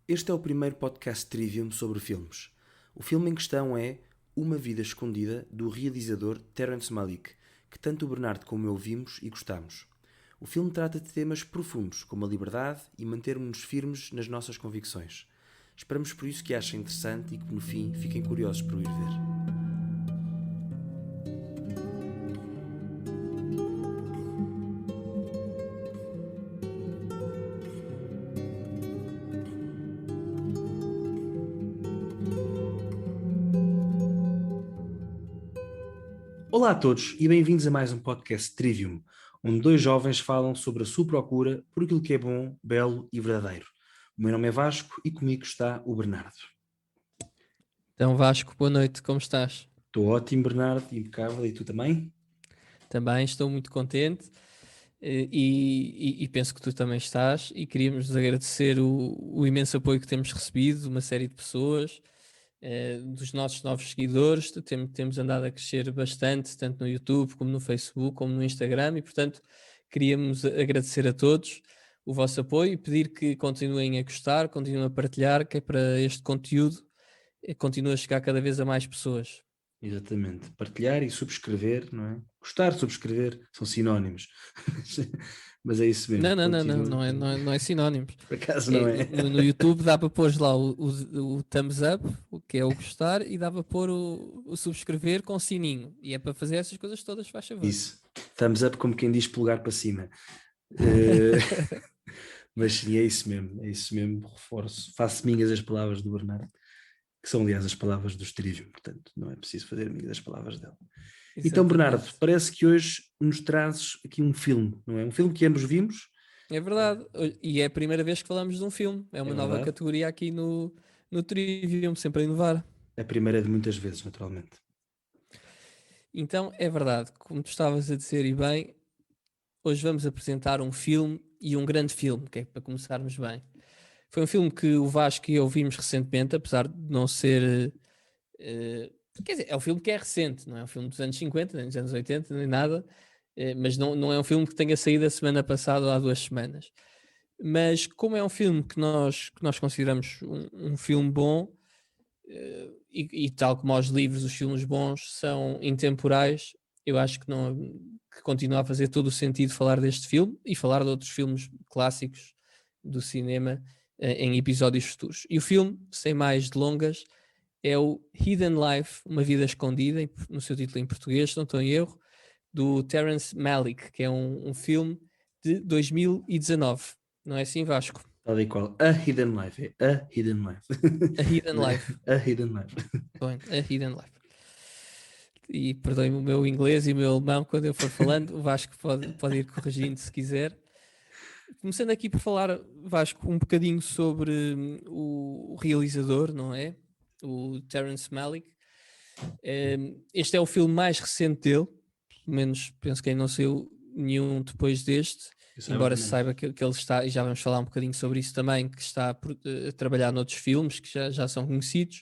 Este é o primeiro podcast Trivium sobre filmes. O filme em questão é Uma Vida Escondida, do realizador Terrence Malick, que tanto o Bernardo como eu vimos e gostamos. O filme trata de temas profundos, como a liberdade e mantermos-nos firmes nas nossas convicções. Esperamos por isso que achem interessante e que no fim fiquem curiosos por ir ver. Olá a todos e bem-vindos a mais um podcast Trivium, onde dois jovens falam sobre a sua procura por aquilo que é bom, belo e verdadeiro. O meu nome é Vasco e comigo está o Bernardo. Então Vasco, boa noite, como estás? Estou ótimo, Bernardo, impecável, e tu também? Também estou muito contente e penso que tu também estás e queríamos nos agradecer o imenso apoio que temos recebido de uma série de pessoas, dos nossos novos seguidores. Temos andado a crescer bastante, tanto no YouTube como no Facebook, como no Instagram, e portanto queríamos agradecer a todos o vosso apoio e pedir que continuem a gostar, continuem a partilhar, que é para este conteúdo continue a chegar cada vez a mais pessoas. Exatamente. Partilhar e subscrever, não é? Gostar, subscrever, são sinónimos. Mas é isso mesmo, Não, continua. não é sinónimos. Por acaso não é? No YouTube dá para pôr lá o thumbs up, o que é o gostar, e dá para pôr o subscrever com sininho. E é para fazer essas coisas todas, faz favor. Isso. Thumbs up como quem diz polegar para cima. Eh, Mas sim, é isso mesmo, reforço. Faço minhas as palavras do Bernardo, que são aliás as palavras do Trivium, portanto não é preciso fazer minhas as palavras dele. Então, Bernardo, Exatamente. parece que hoje nos trazes aqui um filme, não é? Um filme que ambos vimos, É verdade. E é a primeira vez que falamos de um filme. É é uma nova verdade. categoria aqui no Trivium, sempre a inovar. A primeira de muitas vezes, naturalmente. Então, é verdade, como tu estavas a dizer e bem, hoje vamos apresentar um filme e um grande filme, que é para começarmos bem. Foi um filme que o Vasco e eu vimos recentemente, apesar de não ser. Quer dizer, é um filme que é recente, não é um filme dos anos 50, nem dos anos 80, nem nada, mas não é um filme que tenha saído a semana passada ou há 2 semanas. Mas como é um filme que nós consideramos um filme bom, e tal como aos livros, os filmes bons são intemporais, eu acho que, não, que continua a fazer todo o sentido falar deste filme e falar de outros filmes clássicos do cinema em episódios futuros. E o filme, sem mais delongas, é o Hidden Life, Uma Vida Escondida, no seu título em português, se não estou em erro, do Terrence Malick, que é um filme de 2019. Não é assim, Vasco? Tal e qual. A Hidden Life. É A Hidden Life. A Hidden Não é? Life. A Hidden Life. Bem, a Hidden Life. E perdoem-me o meu inglês e o meu alemão quando eu for falando. O Vasco pode ir corrigindo se quiser. Começando aqui por falar, Vasco, um bocadinho sobre o realizador, não é? O Terrence Malick. Este é o filme mais recente dele, pelo menos penso que ainda não saiu nenhum depois deste, embora se Também não. saiba que ele está, e já vamos falar um bocadinho sobre isso também, que está a trabalhar noutros filmes que já são conhecidos.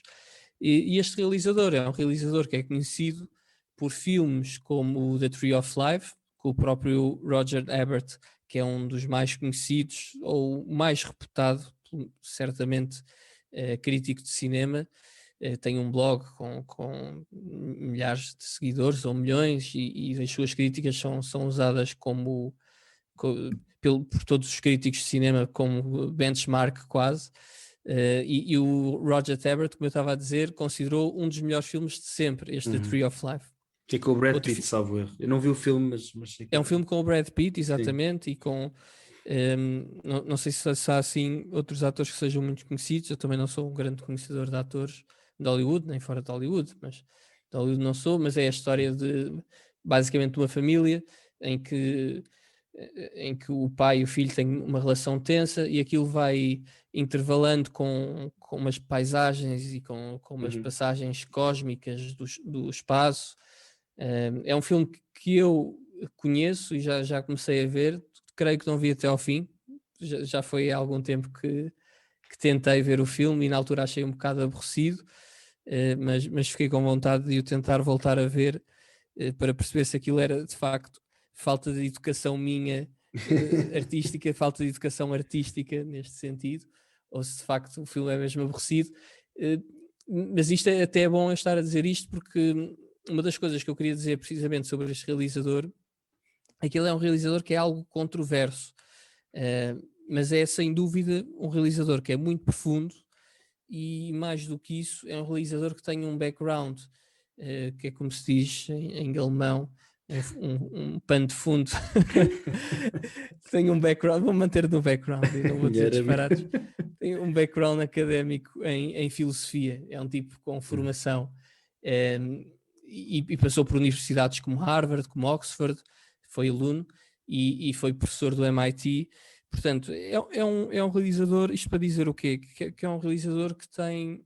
E este realizador é um realizador que é conhecido por filmes como The Tree of Life, com o próprio Roger Ebert, que é um dos mais conhecidos ou mais reputado, certamente, crítico de cinema. Tem um blog com milhares de seguidores ou milhões, e as suas críticas são usadas por todos os críticos de cinema como benchmark quase. E o Roger Ebert, como eu estava a dizer, considerou um dos melhores filmes de sempre, este The Uhum. Tree of Life. Que é com o Brad Outro Pitt, salvo erro. Eu não vi o filme, mas sei que É é um filme com o Brad Pitt, Sim. exatamente, e com. Não sei se há assim outros atores que sejam muito conhecidos. Eu também não sou um grande conhecedor de atores de Hollywood, nem fora de Hollywood, mas de Hollywood não sou. Mas é a história de basicamente de uma família em que, em que o pai e o filho têm uma relação tensa, e aquilo vai intervalando com umas paisagens e com umas Uhum. passagens cósmicas do espaço. É um filme que eu conheço e já comecei a ver, creio que não vi até ao fim. Já foi há algum tempo que tentei ver o filme e na altura achei um bocado aborrecido, mas fiquei com vontade de o tentar voltar a ver, para perceber se aquilo era de facto falta de educação minha, artística, falta de educação artística neste sentido, ou se de facto o filme é mesmo aborrecido. Mas isto é até bom eu estar a dizer isto, porque uma das coisas que eu queria dizer precisamente sobre este realizador é que ele é um realizador que é algo controverso, mas é sem dúvida um realizador que é muito profundo, e mais do que isso é um realizador que tem um background que é como se diz em alemão, um pano de fundo. Tem um background, vou manter no background e não vou dizer disparados. Tem um background académico em filosofia, é um tipo com formação e passou por universidades como Harvard, como Oxford, foi aluno e foi professor do MIT. Portanto, é um realizador, isto para dizer o quê? Que é um realizador que tem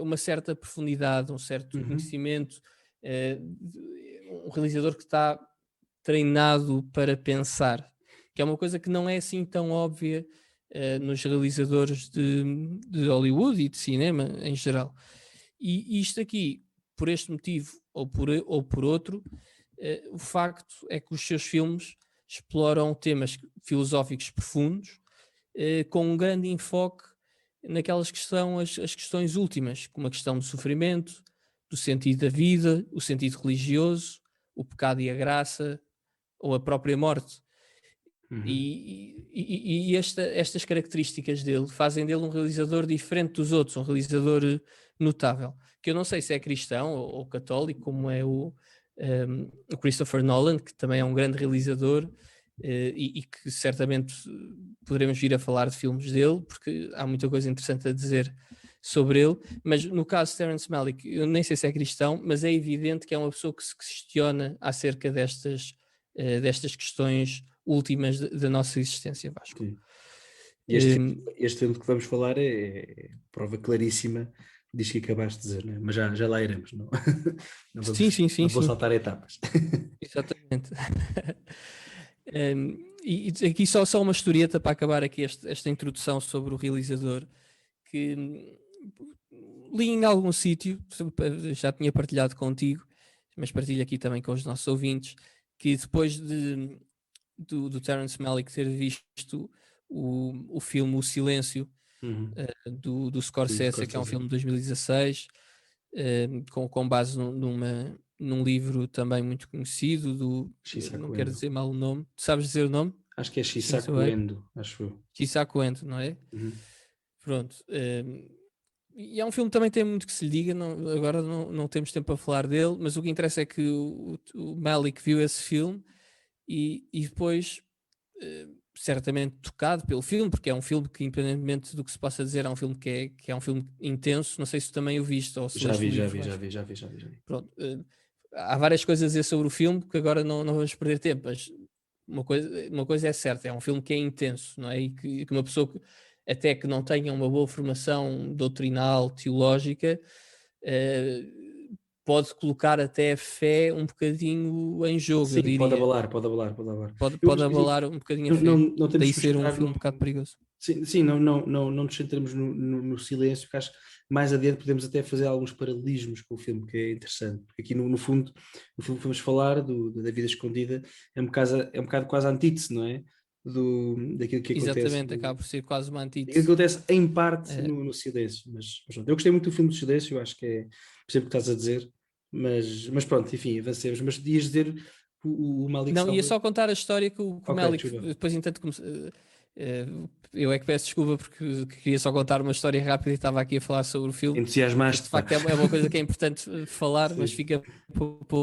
uma certa profundidade, um certo conhecimento, um realizador que está treinado para pensar, que é uma coisa que não é assim tão óbvia nos realizadores de Hollywood e de cinema em geral. E isto aqui, por este motivo ou por outro, o facto é que os seus filmes exploram temas filosóficos profundos, com um grande enfoque naquelas que são as questões últimas, como a questão do sofrimento, do sentido da vida, o sentido religioso, o pecado e a graça, ou a própria morte. E estas características dele fazem dele um realizador diferente dos outros, um realizador notável, que eu não sei se é cristão ou católico, como é o Christopher Nolan, que também é um grande realizador, e que certamente poderemos vir a falar de filmes dele, porque há muita coisa interessante a dizer sobre ele. Mas no caso de Terrence Malick, eu nem sei se é cristão, mas é evidente que é uma pessoa que se questiona acerca destas questões últimas da nossa existência, Vasco. Sim. E este filme que vamos falar é prova claríssima disto que acabaste de dizer, né? Mas já lá iremos, não, Sim. não vou saltar etapas. Exatamente. E aqui só uma historieta para acabar aqui esta introdução sobre o realizador, que li em algum sítio, já tinha partilhado contigo, mas partilho aqui também com os nossos ouvintes, que depois do Terrence Malick ter visto o filme O Silêncio, do Scorsese, que é um filme de 2016, com base num livro também muito conhecido não quero dizer mal o nome, tu sabes dizer o nome? Acho que é Shisaku Endo, acho eu. Shisaku Endo, não é? Pronto. E é um filme que também tem muito que se lhe diga, agora não temos tempo para falar dele, mas o que interessa é que o Malick viu esse filme e depois certamente tocado pelo filme, porque é um filme que, independentemente do que se possa dizer, é um filme que é um filme intenso. Não sei se tu também o viste ou se já vi. Pronto, há várias coisas a dizer sobre o filme que agora não vamos perder tempo, mas uma coisa é certa, é um filme que é intenso, não é? E que uma pessoa até que não tenha uma boa formação doutrinal, teológica, pode colocar até a fé um bocadinho em jogo, sim, eu diria. Pode abalar. Pode abalar um bocadinho a fé. Não temos daí que ser um filme um bocado perigoso. Sim, não nos centramos no silêncio, porque acho que mais adiante podemos até fazer alguns paralelismos com o filme, que é interessante. Porque aqui, no fundo, o filme que vamos falar, da Vida Escondida, é um bocado quase a antítese, não é? Daquilo que acontece. Exatamente, acaba por ser quase uma antítese. Aquilo que acontece em parte no silêncio. Mas eu gostei muito do filme do silêncio, acho que percebo o que estás a dizer, mas pronto, enfim, avancemos. Mas podias dizer o Malick Não, Salva... ia só contar a história que o Malick, desculpa. depois entanto eu é que peço desculpa porque queria só contar uma história rápida e estava aqui a falar sobre o filme. Entusiasmaste. De facto é uma coisa que é importante falar, mas fica para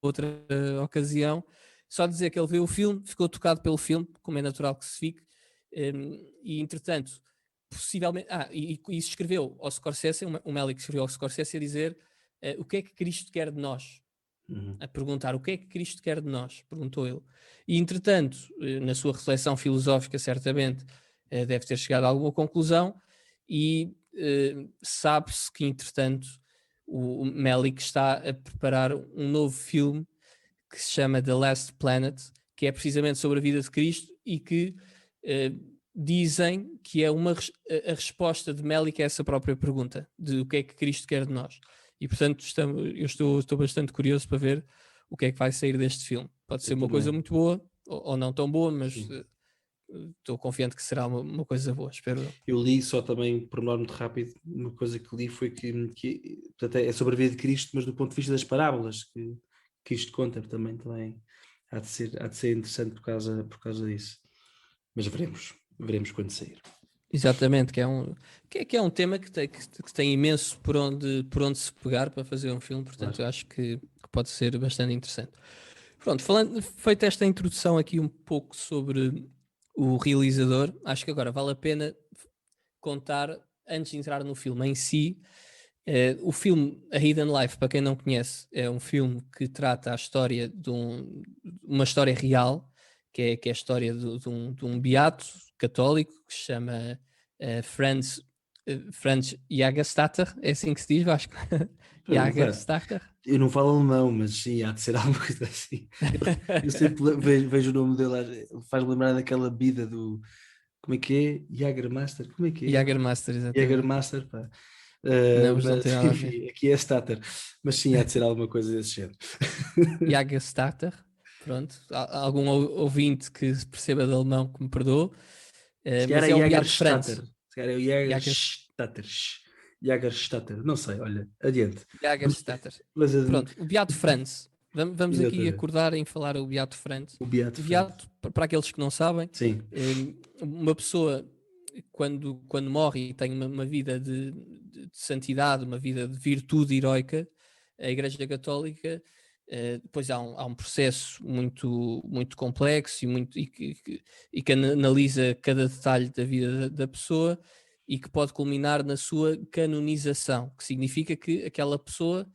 outra ocasião. Só dizer que ele viu o filme, ficou tocado pelo filme, como é natural que se fique, e entretanto, possivelmente, e escreveu ao Scorsese, o Malick escreveu ao Scorsese a dizer o que é que Cristo quer de nós? A perguntar o que é que Cristo quer de nós, perguntou ele. E entretanto, na sua reflexão filosófica, certamente deve ter chegado a alguma conclusão, e sabe-se que entretanto o Malick está a preparar um novo filme que se chama The Last Planet, que é precisamente sobre a vida de Cristo e que dizem que é a resposta de Malick a essa própria pergunta, de o que é que Cristo quer de nós. E portanto eu estou bastante curioso para ver o que é que vai sair deste filme. Pode ser uma coisa muito boa ou não tão boa, mas estou confiante que será uma coisa boa, espero eu. Eu li só também, por nome muito rápido, uma coisa que li foi que portanto, é sobre a vida de Cristo, mas do ponto de vista das parábolas que isto conta também há de ser interessante por causa disso. Mas veremos quando sair. Exatamente, que é um tema que tem imenso por onde se pegar para fazer um filme, portanto Claro. eu acho que pode ser bastante interessante. Pronto, feita esta introdução aqui um pouco sobre o realizador, acho que agora vale a pena contar, antes de entrar no filme em si, o filme A Hidden Life, para quem não conhece, é um filme que trata a história uma história real, que é a história de um beato católico que se chama Franz Jägerstatter, é assim que se diz, Vasco? Jägerstatter? Eu não falo alemão, mas sim, há de ser alguma coisa assim. Eu sempre vejo o nome dele, faz-me lembrar daquela bebida do. Como é que é? Jagermaster? Como é que é? Jägermaster, exatamente. Jagermaster, pá. Não, mas não Mas tem nada a ver. enfim, aqui é Statter. Mas sim, há de ser alguma coisa desse género. Jägerstatter, pronto. Algum ouvinte que perceba de alemão que me perdoe. Se calhar Mas é é o Beato Jagerstatter. Franz. Se calhar é o Jäger, Jagerstatter. Jagerstatter. Não sei, olha, adiante. Jägerstatter. Mas, Pronto, o Beato Franz. Vamos aqui exatamente. acordar em falar o Beato Franz. O Beato O Franz. Beato, para aqueles que não sabem, Sim, uma pessoa quando morre e tem uma vida de santidade, uma vida de virtude heroica, a Igreja Católica, depois há um processo muito complexo e que analisa cada detalhe da vida da pessoa e que pode culminar na sua canonização, que significa que aquela pessoa,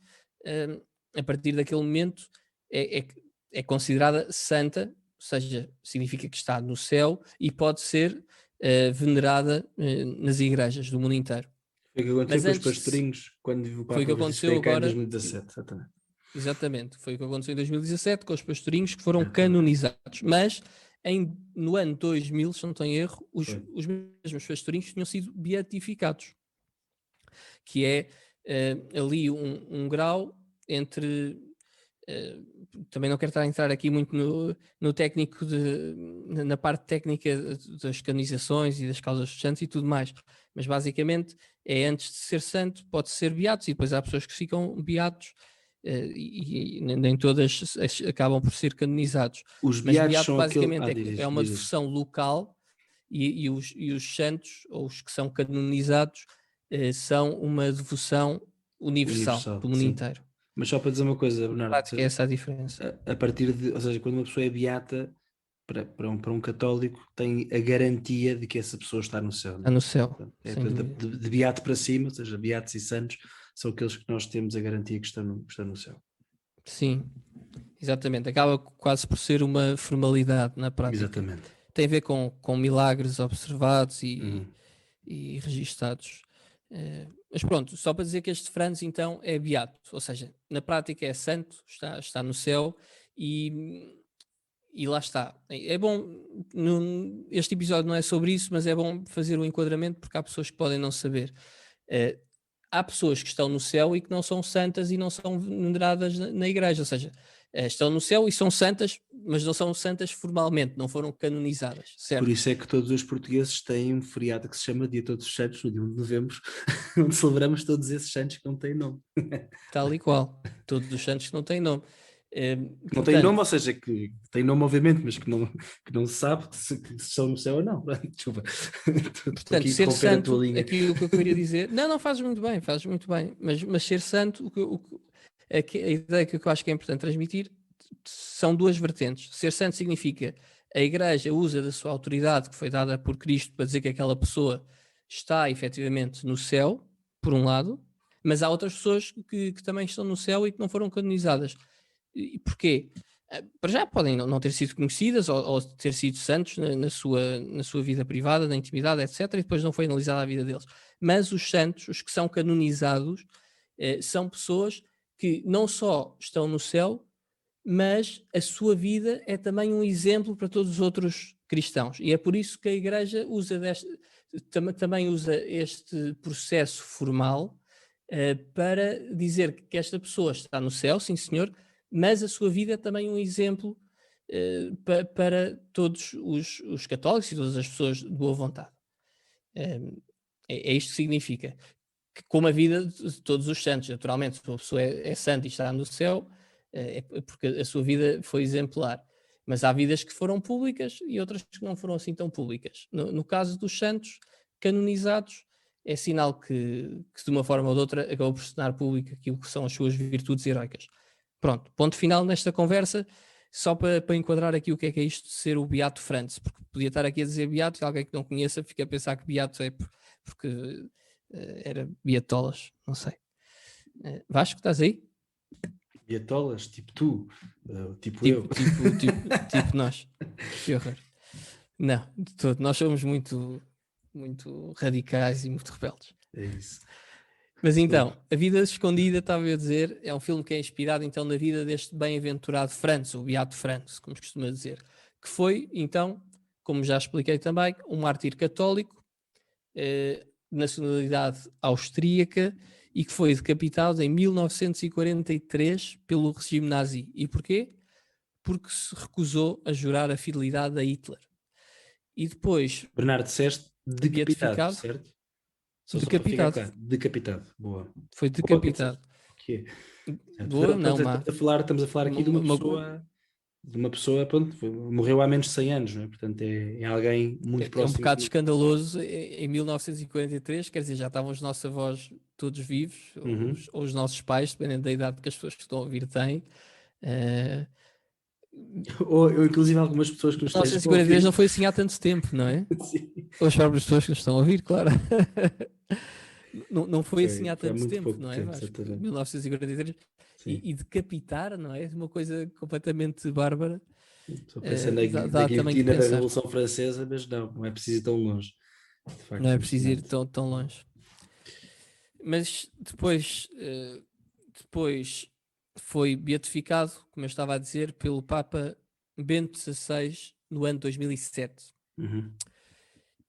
eh, a partir daquele momento, é considerada santa, ou seja, significa que está no céu e pode ser venerada nas igrejas do mundo inteiro. foi o que aconteceu Mas com os antes pastorinhos quando o foi o que Papa Francisco aconteceu veio cá em agora, 2017, exatamente. exatamente, foi o que aconteceu em 2017 com os pastorinhos que foram Exatamente. canonizados. Mas no ano 2000, se não estou em erro, Foi. os mesmos pastorinhos tinham sido beatificados, que é ali um grau entre. Também não quero estar a entrar aqui muito no técnico, na parte técnica das canonizações e das causas dos santos e tudo mais, mas basicamente é antes de ser santo, pode ser beatos, e depois há pessoas que ficam beatos e nem todas acabam por ser canonizados. Os Mas beatos beato são aquele. basicamente é uma Diz. devoção local e os santos, ou os que são canonizados, são uma devoção universal Universal, do mundo sim. inteiro. Mas só para dizer uma coisa, Na Bernardo, ou prática é seja, essa a diferença. a partir de, ou seja, quando uma pessoa é beata, para um católico, tem a garantia de que essa pessoa está no céu. Está Não no céu, é? sem Portanto, dúvida. de beato para cima, ou seja, beatos e santos, são aqueles que nós temos a garantia que estão no céu. Sim, exatamente. Acaba quase por ser uma formalidade na prática. Exatamente. Tem a ver com milagres observados Uhum. e registados. Mas pronto, só para dizer que este Franz então é beato, ou seja, na prática é santo, está no céu e lá está. É bom, este episódio não é sobre isso, mas é bom fazer o enquadramento porque há pessoas que podem não saber. Uh, Há pessoas que estão no céu e que não são santas e não são veneradas na igreja, ou seja, estão no céu e são santas, mas não são santas formalmente, não foram canonizadas, Por certo? isso é que todos os portugueses têm um feriado que se chama Dia de Todos os Santos, no dia 1 de novembro, onde celebramos todos esses santos que não têm nome. Tal e qual. Todos os santos que não têm nome. Que não têm nome, ou Portanto, seja, que têm nome, obviamente, mas que não se sabe que se estão no céu ou não. Desculpa, estou aqui a ser interromper a tua santo, linha. aqui o que eu queria dizer, não, fazes muito bem, mas ser santo, a ideia que eu acho que é importante transmitir são duas vertentes. Ser santo significa a Igreja usa da sua autoridade que foi dada por Cristo para dizer que aquela pessoa está efetivamente no céu, por um lado, mas há outras pessoas que também estão no céu e que não foram canonizadas. E porquê? Para já podem não ter sido conhecidas ou ter sido santos na sua vida privada, na intimidade, etc. E depois não foi analisada a vida deles. Mas os santos, os que são canonizados, são pessoas que não só estão no céu, mas a sua vida é também um exemplo para todos os outros cristãos. E é por isso que a Igreja também usa este processo formal para dizer que esta pessoa está no céu, sim senhor, mas a sua vida é também um exemplo para todos os católicos e todas as pessoas de boa vontade. É isto que significa. Que, como a vida de todos os santos, naturalmente, se uma pessoa é santa e está no céu, é porque a sua vida foi exemplar. Mas há vidas que foram públicas e outras que não foram assim tão públicas. No caso dos santos canonizados, é sinal que de uma forma ou de outra acabou por se tornar público aquilo que são as suas virtudes heroicas. Pronto, ponto final nesta conversa, só para enquadrar aqui o que é isto de ser o Beato Franz, porque podia estar aqui a dizer Beato e alguém que não conheça fica a pensar que Beato é porque era Beatolas, não sei. Vasco, estás aí? Beatolas, tipo tu, tipo eu. Tipo nós. Que horror. Não, de todo. Nós somos muito radicais e muito rebeldes. É isso. Mas então, A Vida Escondida, estava eu a dizer, é um filme que é inspirado então na vida deste bem-aventurado Franz, o Beato Franz, como se costuma dizer, que foi então, como já expliquei também, um mártir católico, de nacionalidade austríaca, e que foi decapitado em 1943 pelo regime nazi. E porquê? Porque se recusou a jurar a fidelidade a Hitler. E depois, Bernardo, disseste decapitado, beatificado, certo? Só para ficar decapitado. claro, decapitado. Boa. Foi Boa, quer dizer, decapitado. o quê? Boa, não, má. Estamos a falar aqui de uma pessoa, pronto, morreu há menos de 100 anos, não é? Portanto, é alguém muito É um próximo. bocado escandaloso. Em 1943, quer dizer, já estavam os nossos avós todos vivos, Uhum. ou os nossos pais, dependendo da idade que as pessoas que estão a ouvir têm. Ou inclusive algumas pessoas que nos estejam a 1943 ouvir. não foi assim há tanto tempo, não é? Sim. Ou as próprias pessoas que nos estão a ouvir, claro. Não foi assim há Foi há tanto muito tempo, pouco não é? tempo, Vasco? exatamente. 1943. Sim. E decapitar, não é? Uma coisa completamente bárbara. Só pensa na Dá também que guilhotina da pensar. Revolução Francesa, mas não é preciso ir tão longe. De Não facto, é preciso ir impressionante. tão longe. Mas depois foi beatificado, como eu estava a dizer, pelo Papa Bento XVI no ano 2007. Uhum.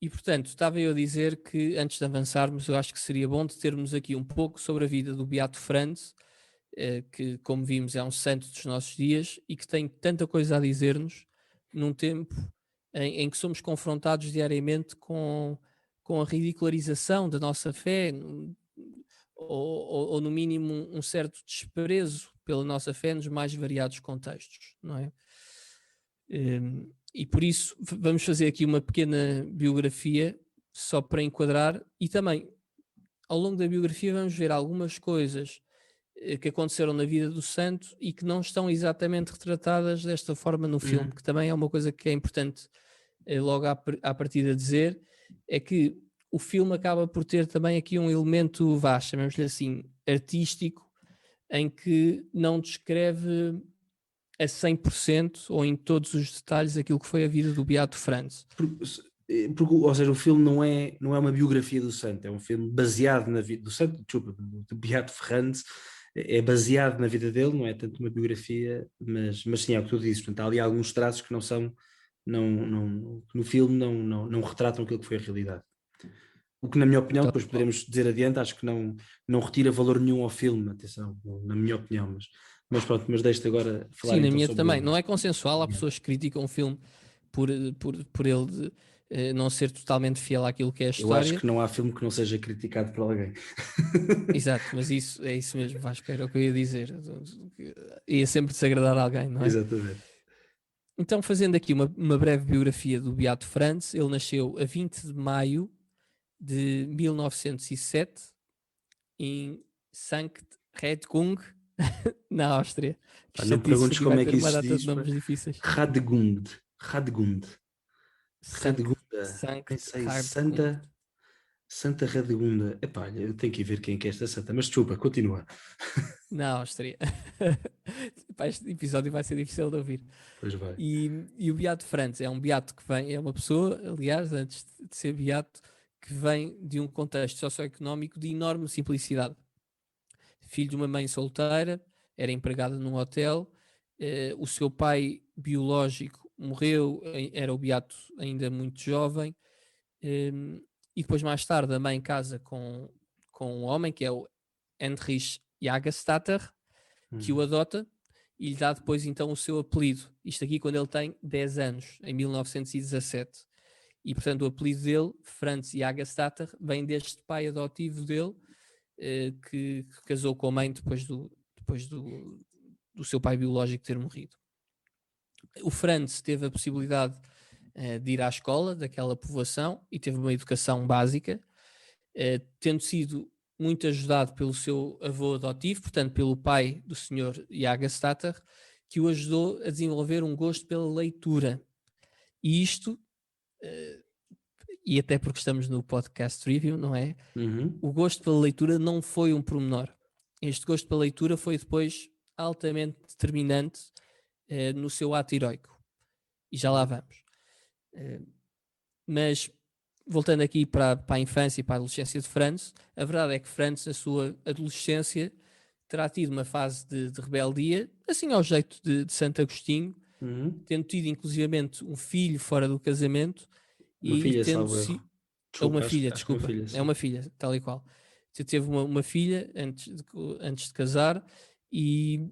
E, portanto, estava eu a dizer que, antes de avançarmos, eu acho que seria bom de termos aqui um pouco sobre a vida do Beato Franz, que, como vimos, é um santo dos nossos dias e que tem tanta coisa a dizer-nos num tempo em que somos confrontados diariamente com a ridicularização da nossa fé, ou no mínimo um certo desprezo pela nossa fé nos mais variados contextos, não é? E por isso vamos fazer aqui uma pequena biografia só para enquadrar, e também ao longo da biografia vamos ver algumas coisas que aconteceram na vida do santo e que não estão exatamente retratadas desta forma no filme, que também é uma coisa que é importante logo à partida dizer, é que o filme acaba por ter também aqui um elemento, chamemos-lhe assim, artístico, em que não descreve a 100% ou em todos os detalhes aquilo que foi a vida do Beato Franz. Porque, ou seja, o filme não é uma biografia do santo, é um filme baseado na vida do santo, desculpa, do Beato Franz, é baseado na vida dele, não é tanto uma biografia, mas sim, é o que tu dizes, portanto, há ali alguns traços que no filme não retratam aquilo que foi a realidade. O que, na minha opinião, depois poderemos dizer adiante, acho que não retira valor nenhum ao filme, atenção, na minha opinião, mas pronto, mas deixo-te agora falar. Sim, na então minha sobre também. Não é consensual, há pessoas que criticam o filme por ele não ser totalmente fiel àquilo que é a Eu acho história. que não há filme que não seja criticado por alguém. Exato, mas é isso mesmo, Vasco, era o que eu ia dizer. Ia sempre desagradar alguém, não é? Exatamente. Então, fazendo aqui uma breve biografia do Beato Franz, ele nasceu a 20 de maio de 1907 em Sankt Redgung, na Áustria. Que Não me chatice, perguntes aqui como vai é ter que uma isso se data de diz. nomes difíceis. Radegund. Sankt Radegunda. Nem sei. Redgung. Santa Radegunda. Epá, eu tenho que ir ver quem é esta santa. Mas desculpa, continua. Na Áustria. Este episódio vai ser difícil de ouvir. Pois vai. E o Beato Franz é um beato que vem, é uma pessoa, aliás, antes de ser beato, que vem de um contexto socioeconómico de enorme simplicidade. Filho de uma mãe solteira, era empregada num hotel, o seu pai biológico morreu, era o beato ainda muito jovem, e depois mais tarde a mãe casa com um homem que é o Heinrich Jagerstatter, que o adota e lhe dá depois então o seu apelido. Isto aqui quando ele tem 10 anos, em 1917. E portanto o apelido dele, Franz Jagerstatter, vem deste pai adotivo dele, que casou com a mãe depois do seu pai biológico ter morrido. O Franz teve a possibilidade de ir à escola daquela povoação e teve uma educação básica, tendo sido muito ajudado pelo seu avô adotivo, portanto pelo pai do Sr. Jagerstatter, que o ajudou a desenvolver um gosto pela leitura. E isto, e até porque estamos no podcast review, não é? O gosto pela leitura não foi um pormenor. Este gosto pela leitura foi depois altamente determinante no seu ato heroico. E já lá vamos. Mas, voltando aqui para a infância e para a adolescência de Franz, a verdade é que Franz, na sua adolescência, terá tido uma fase de rebeldia, assim ao jeito de Santo Agostinho, tendo tido inclusivamente um filho fora do casamento Uma e filha, tendo salvo erro. é uma filha, Acho que é uma desculpa, filha, é sim. uma filha, tal e qual. Teve uma filha antes de casar e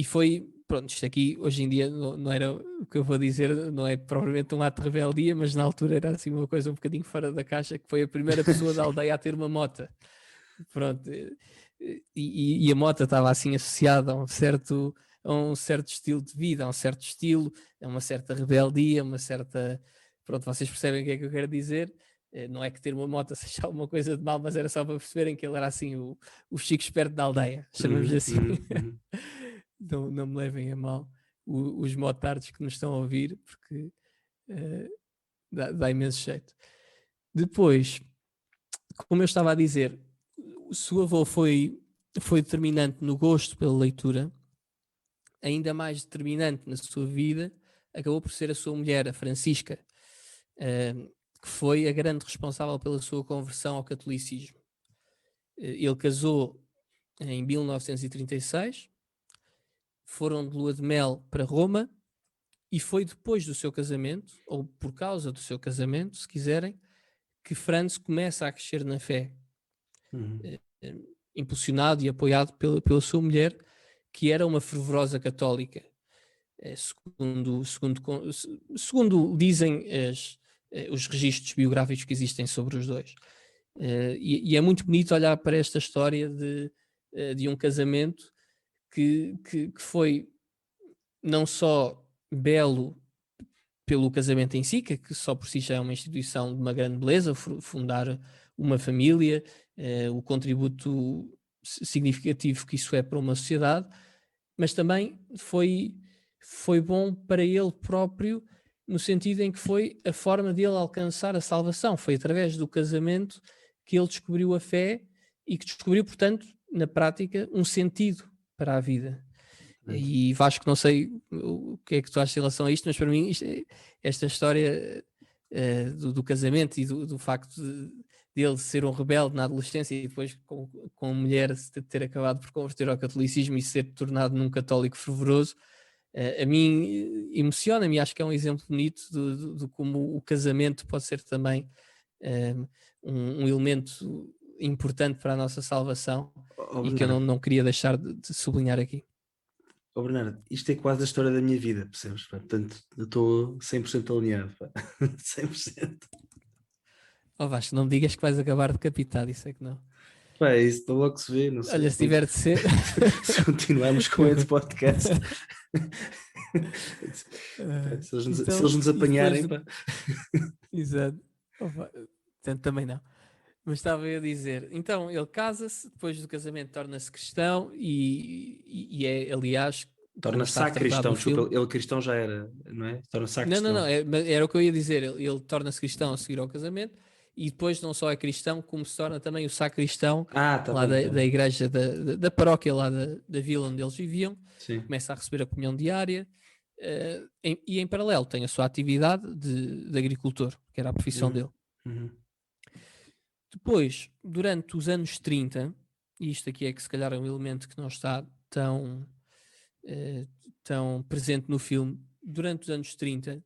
foi, pronto, isto aqui hoje em dia não era o que eu vou dizer, não é propriamente um ato de rebeldia, mas na altura era assim uma coisa um bocadinho fora da caixa, que foi a primeira pessoa da aldeia a ter uma mota. Pronto, e a mota estava assim associada a um certo estilo de vida, a um certo estilo, a uma certa rebeldia, uma certa... Pronto, vocês percebem o que é que eu quero dizer. Não é que ter uma moto seja alguma coisa de mal, mas era só para perceberem que ele era assim o Chico Esperto da aldeia, chamamos assim. Não me levem a mal os motards que nos estão a ouvir, porque dá imenso jeito. Depois, como eu estava a dizer, o seu avô foi determinante no gosto pela leitura, ainda mais determinante na sua vida, acabou por ser a sua mulher, a Francisca, que foi a grande responsável pela sua conversão ao catolicismo. Ele casou em 1936, foram de lua de mel para Roma, e foi depois do seu casamento, ou por causa do seu casamento, se quiserem, que Franz começa a crescer na fé, impulsionado e apoiado pela sua mulher, que era uma fervorosa católica, segundo dizem os registros biográficos que existem sobre os dois. E é muito bonito olhar para esta história de um casamento que foi não só belo pelo casamento em si, que só por si já é uma instituição de uma grande beleza, fundar uma família, o contributo significativo que isso é para uma sociedade, mas também foi bom para ele próprio, no sentido em que foi a forma dele alcançar a salvação. Foi através do casamento que ele descobriu a fé e que descobriu, portanto, na prática, um sentido para a vida. E Vasco, não sei o que é que tu achas em relação a isto, mas para mim esta história do casamento e do facto de ele ser um rebelde na adolescência e depois com a mulher ter acabado por converter ao catolicismo e ser tornado num católico fervoroso, a mim emociona-me. Acho que é um exemplo bonito de como o casamento pode ser também um elemento importante para a nossa salvação e que eu não queria deixar de sublinhar aqui. Bernardo, isto é quase a história da minha vida, percebes? Portanto, eu estou 100% alinhado. 100%. Oh Vasco, não me digas que vais acabar decapitado, isso é que não. Pá, isso então logo se vê, não sei. Olha, se tiver de ser. Se continuarmos com esse podcast. Se eles nos apanharem. Depois... Exato. Tanto também não. Mas estava eu a dizer, então ele casa-se, depois do casamento torna-se cristão e é, aliás, torna-se sacristão, desculpa, ele cristão já era, não é? Torna-se sacristão. Não, era o que eu ia dizer, ele torna-se cristão a seguir ao casamento e depois não só é cristão, como se torna também o sacristão lá da igreja, da paróquia lá da vila onde eles viviam. Sim. Começa a receber a comunhão diária e em paralelo tem a sua atividade de agricultor, que era a profissão dele. Depois, durante os anos 30, e isto aqui é que se calhar é um elemento que não está tão presente no filme, durante os anos 30,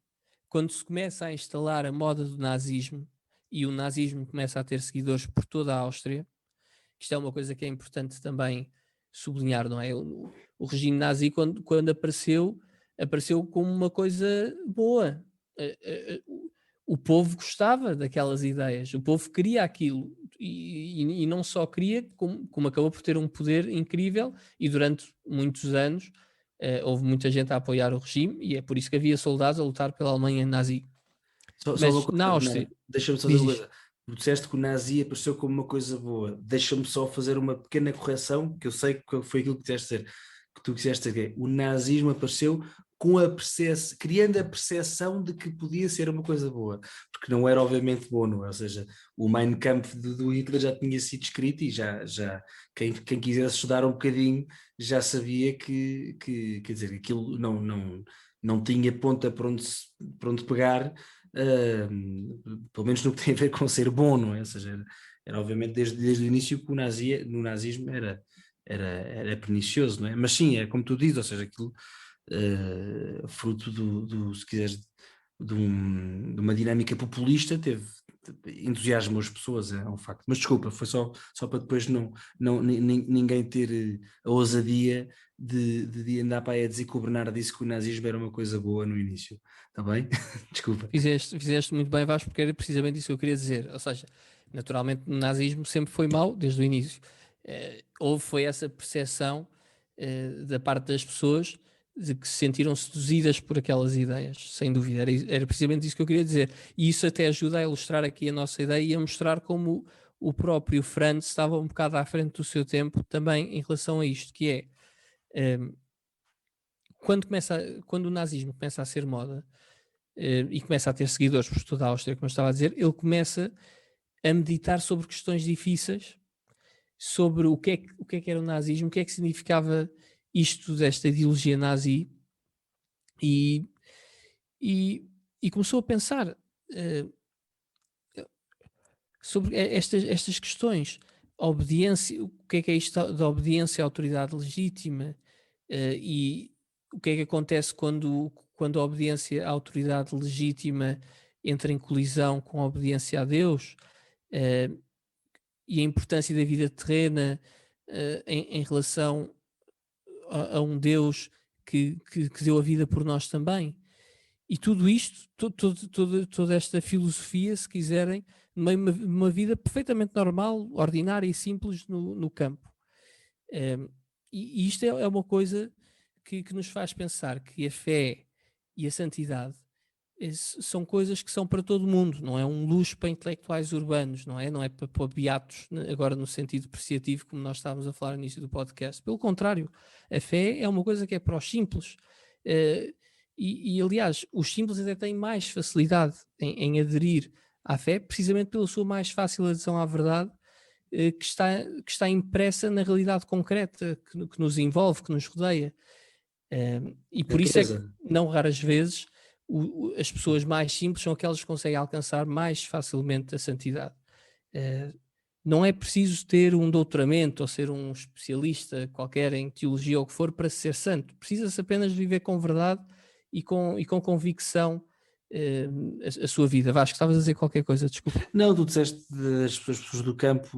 quando se começa a instalar a moda do nazismo e o nazismo começa a ter seguidores por toda a Áustria, isto é uma coisa que é importante também sublinhar, não é? O o regime nazi, quando apareceu como uma coisa boa. O povo gostava daquelas ideias, o povo queria aquilo, e não só queria, como acabou por ter um poder incrível, e durante muitos anos houve muita gente a apoiar o regime, e é por isso que havia soldados a lutar pela Alemanha nazi. Só uma Mas na coisa, Áustria, Bernardo, deixa-me só dizer diz uma isto. coisa. Tu disseste que o nazi apareceu como uma coisa boa. Deixa-me só fazer uma pequena correção, que eu sei que foi aquilo que quiseste dizer. Que tu quiseste dizer, que é, o nazismo apareceu com criando a percepção de que podia ser uma coisa boa, porque não era obviamente bom, não é? Ou seja, o Mein Kampf do Hitler já tinha sido escrito e já quem quisesse estudar um bocadinho já sabia quer dizer, aquilo não tinha ponta para onde pegar, pelo menos no que tem a ver com ser bom, não é? Ou seja, era obviamente desde o início que no nazismo era pernicioso, não é? Mas sim, é como tu dizes, ou seja, aquilo fruto se quiseres, de uma dinâmica populista, entusiasma as pessoas, é um facto. Mas desculpa, foi só para depois ninguém ter a ousadia de andar para aí a dizer que o Bernardo disse que o nazismo era uma coisa boa no início. Está bem? Desculpa. Fizeste muito bem, Vasco, porque era precisamente isso que eu queria dizer. Ou seja, naturalmente o nazismo sempre foi mau desde o início. Foi essa percepção da parte das pessoas de que se sentiram seduzidas por aquelas ideias, sem dúvida. Era precisamente isso que eu queria dizer. E isso até ajuda a ilustrar aqui a nossa ideia e a mostrar como o próprio Franz estava um bocado à frente do seu tempo também em relação a isto, que é quando o nazismo começa a ser moda, e começa a ter seguidores por toda a Áustria, como eu estava a dizer, ele começa a meditar sobre questões difíceis, sobre o que é que era o nazismo, o que é que significava isto desta ideologia nazi, e, e, e começou a pensar sobre estas questões. A obediência, o que é isto da obediência à autoridade legítima, e o que é que acontece quando a obediência à autoridade legítima entra em colisão com a obediência a Deus, e a importância da vida terrena em relação a um Deus que deu a vida por nós também. E tudo isto, toda esta filosofia, se quiserem, uma vida perfeitamente normal, ordinária e simples no campo. E isto é uma coisa que nos faz pensar que a fé e a santidade são coisas que são para todo mundo, não é um luxo para intelectuais urbanos, não é para beatos, agora no sentido depreciativo, como nós estávamos a falar no início do podcast. Pelo contrário, a fé é uma coisa que é para os simples. Aliás, os simples até têm mais facilidade em aderir à fé, precisamente pela sua mais fácil adesão à verdade, que está impressa na realidade concreta que nos envolve, que nos rodeia. E por isso é que, não raras vezes, as pessoas mais simples são aquelas que conseguem alcançar mais facilmente a santidade. Não é preciso ter um doutoramento ou ser um especialista qualquer em teologia ou o que for para ser santo. Precisa-se apenas viver com verdade e com convicção a sua vida. Vasco, estavas a dizer qualquer coisa, desculpa. Não, tu disseste das pessoas do campo,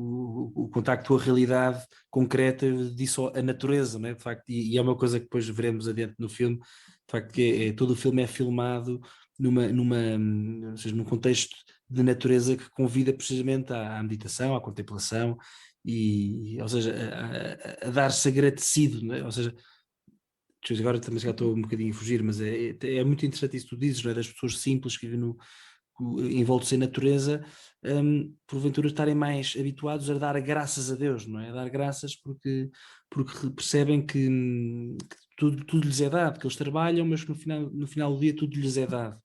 o contacto com a realidade concreta, disso a natureza, não é? De facto, e é uma coisa que depois veremos adiante no filme, de facto, que todo o filme é filmado ou seja, num contexto de natureza que convida precisamente à meditação, à contemplação, ou seja, a dar-se agradecido, não é? Ou seja, agora também já estou um bocadinho a fugir, mas é muito interessante isso que tu dizes, não é? Das pessoas simples que vivem envoltos em natureza, porventura estarem mais habituados a dar graças a Deus, não é? A dar graças porque percebem que tudo lhes é dado, que eles trabalham, mas que no final do dia tudo lhes é dado.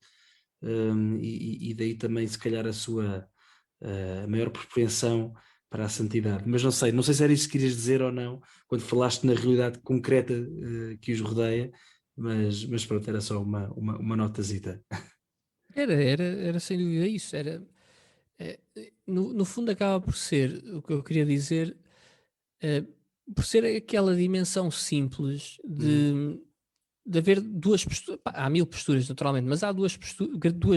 E daí também, se calhar, a maior propensão para a santidade. Mas não sei se era isso que querias dizer ou não, quando falaste na realidade concreta que os rodeia, mas pronto, era só uma notazita. Era sem dúvida isso. No fundo, acaba por ser o que eu queria dizer, por ser aquela dimensão simples de haver duas posturas. Há mil posturas, naturalmente, mas há duas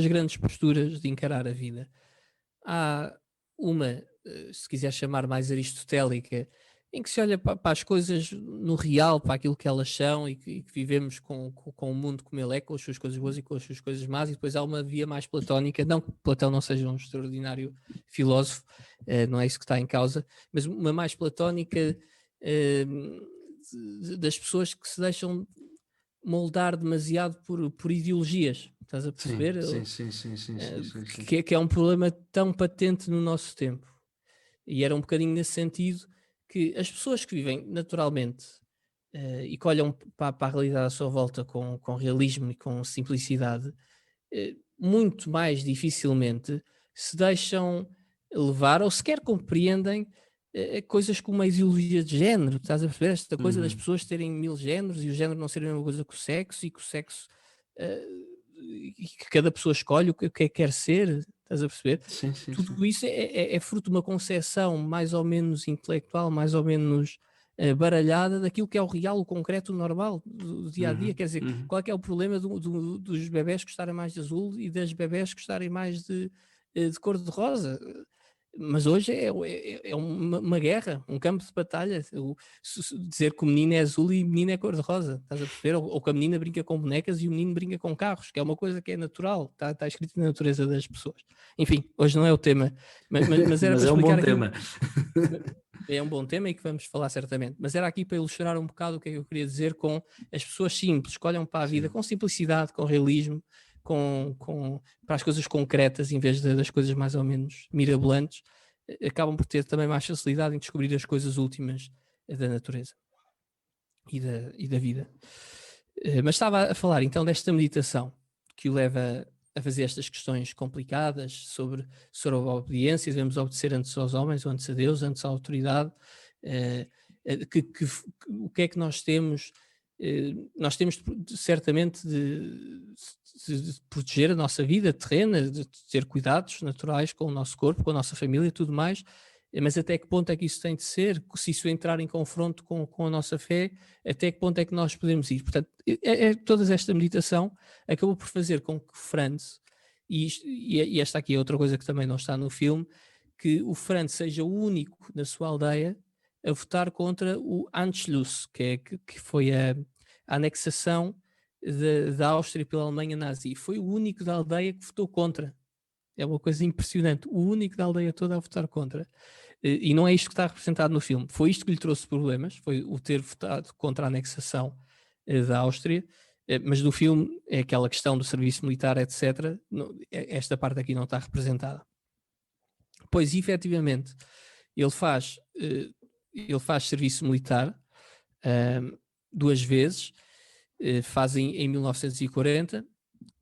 grandes posturas de encarar a vida. Há uma, se quiser chamar mais aristotélica, em que se olha para as coisas no real, para aquilo que elas são e que vivemos com o mundo como ele é, com as suas coisas boas e com as suas coisas más, e depois há uma via mais platónica, não que Platão não seja um extraordinário filósofo, não é isso que está em causa, mas uma mais platónica das pessoas que se deixam moldar demasiado por ideologias, estás a perceber? Sim. Que é um problema tão patente no nosso tempo. E era um bocadinho nesse sentido que as pessoas que vivem naturalmente e que olham para a realidade à sua volta com realismo e com simplicidade, muito mais dificilmente se deixam levar ou sequer compreendem coisas como a ideologia de género. Estás a perceber? Esta coisa das pessoas terem 1000 géneros e o género não ser a mesma coisa que o sexo, e que o sexo e que cada pessoa escolhe o que quer ser. Estás a perceber? Sim. Tudo isso é fruto de uma concepção mais ou menos intelectual, mais ou menos baralhada daquilo que é o real, o concreto, o normal do dia a dia. Quer dizer, qual é que é o problema dos bebés gostarem mais de azul e das bebés gostarem mais de cor de rosa? Mas hoje é uma guerra, um campo de batalha. Dizer que o menino é azul e o menino é cor-de-rosa, estás a perceber? Ou que a menina brinca com bonecas e o menino brinca com carros, que é uma coisa que é natural, está escrito na natureza das pessoas. Enfim, hoje não é o tema, mas era Mas para é um bom explicar aquilo. tema. É um bom tema e que vamos falar certamente, mas era aqui para ilustrar um bocado o que é que eu queria dizer com as pessoas simples, que olham para a vida com simplicidade, com realismo, para as coisas concretas em vez das coisas mais ou menos mirabolantes, acabam por ter também mais facilidade em descobrir as coisas últimas da natureza e da vida. Mas estava a falar então desta meditação que o leva a fazer estas questões complicadas sobre a obediência, devemos obedecer antes aos homens, ou antes a Deus, antes à autoridade, o que é que nós temos? Nós temos certamente de proteger a nossa vida terrena, de ter cuidados naturais com o nosso corpo, com a nossa família e tudo mais, mas até que ponto é que isso tem de ser? Se isso entrar em confronto com a nossa fé, até que ponto é que nós podemos ir? Portanto, toda esta meditação acabou por fazer com que Franz, e esta aqui é outra coisa que também não está no filme, que o Franz seja o único na sua aldeia a votar contra o Anschluss, que foi a anexação da Áustria pela Alemanha nazi. Foi o único da aldeia que votou contra. É uma coisa impressionante. O único da aldeia toda a votar contra. E não é isto que está representado no filme. Foi isto que lhe trouxe problemas, foi o ter votado contra a anexação da Áustria, mas no filme é aquela questão do serviço militar, etc. Esta parte aqui não está representada. Pois, efetivamente, ele faz serviço militar 2 vezes, faz em 1940,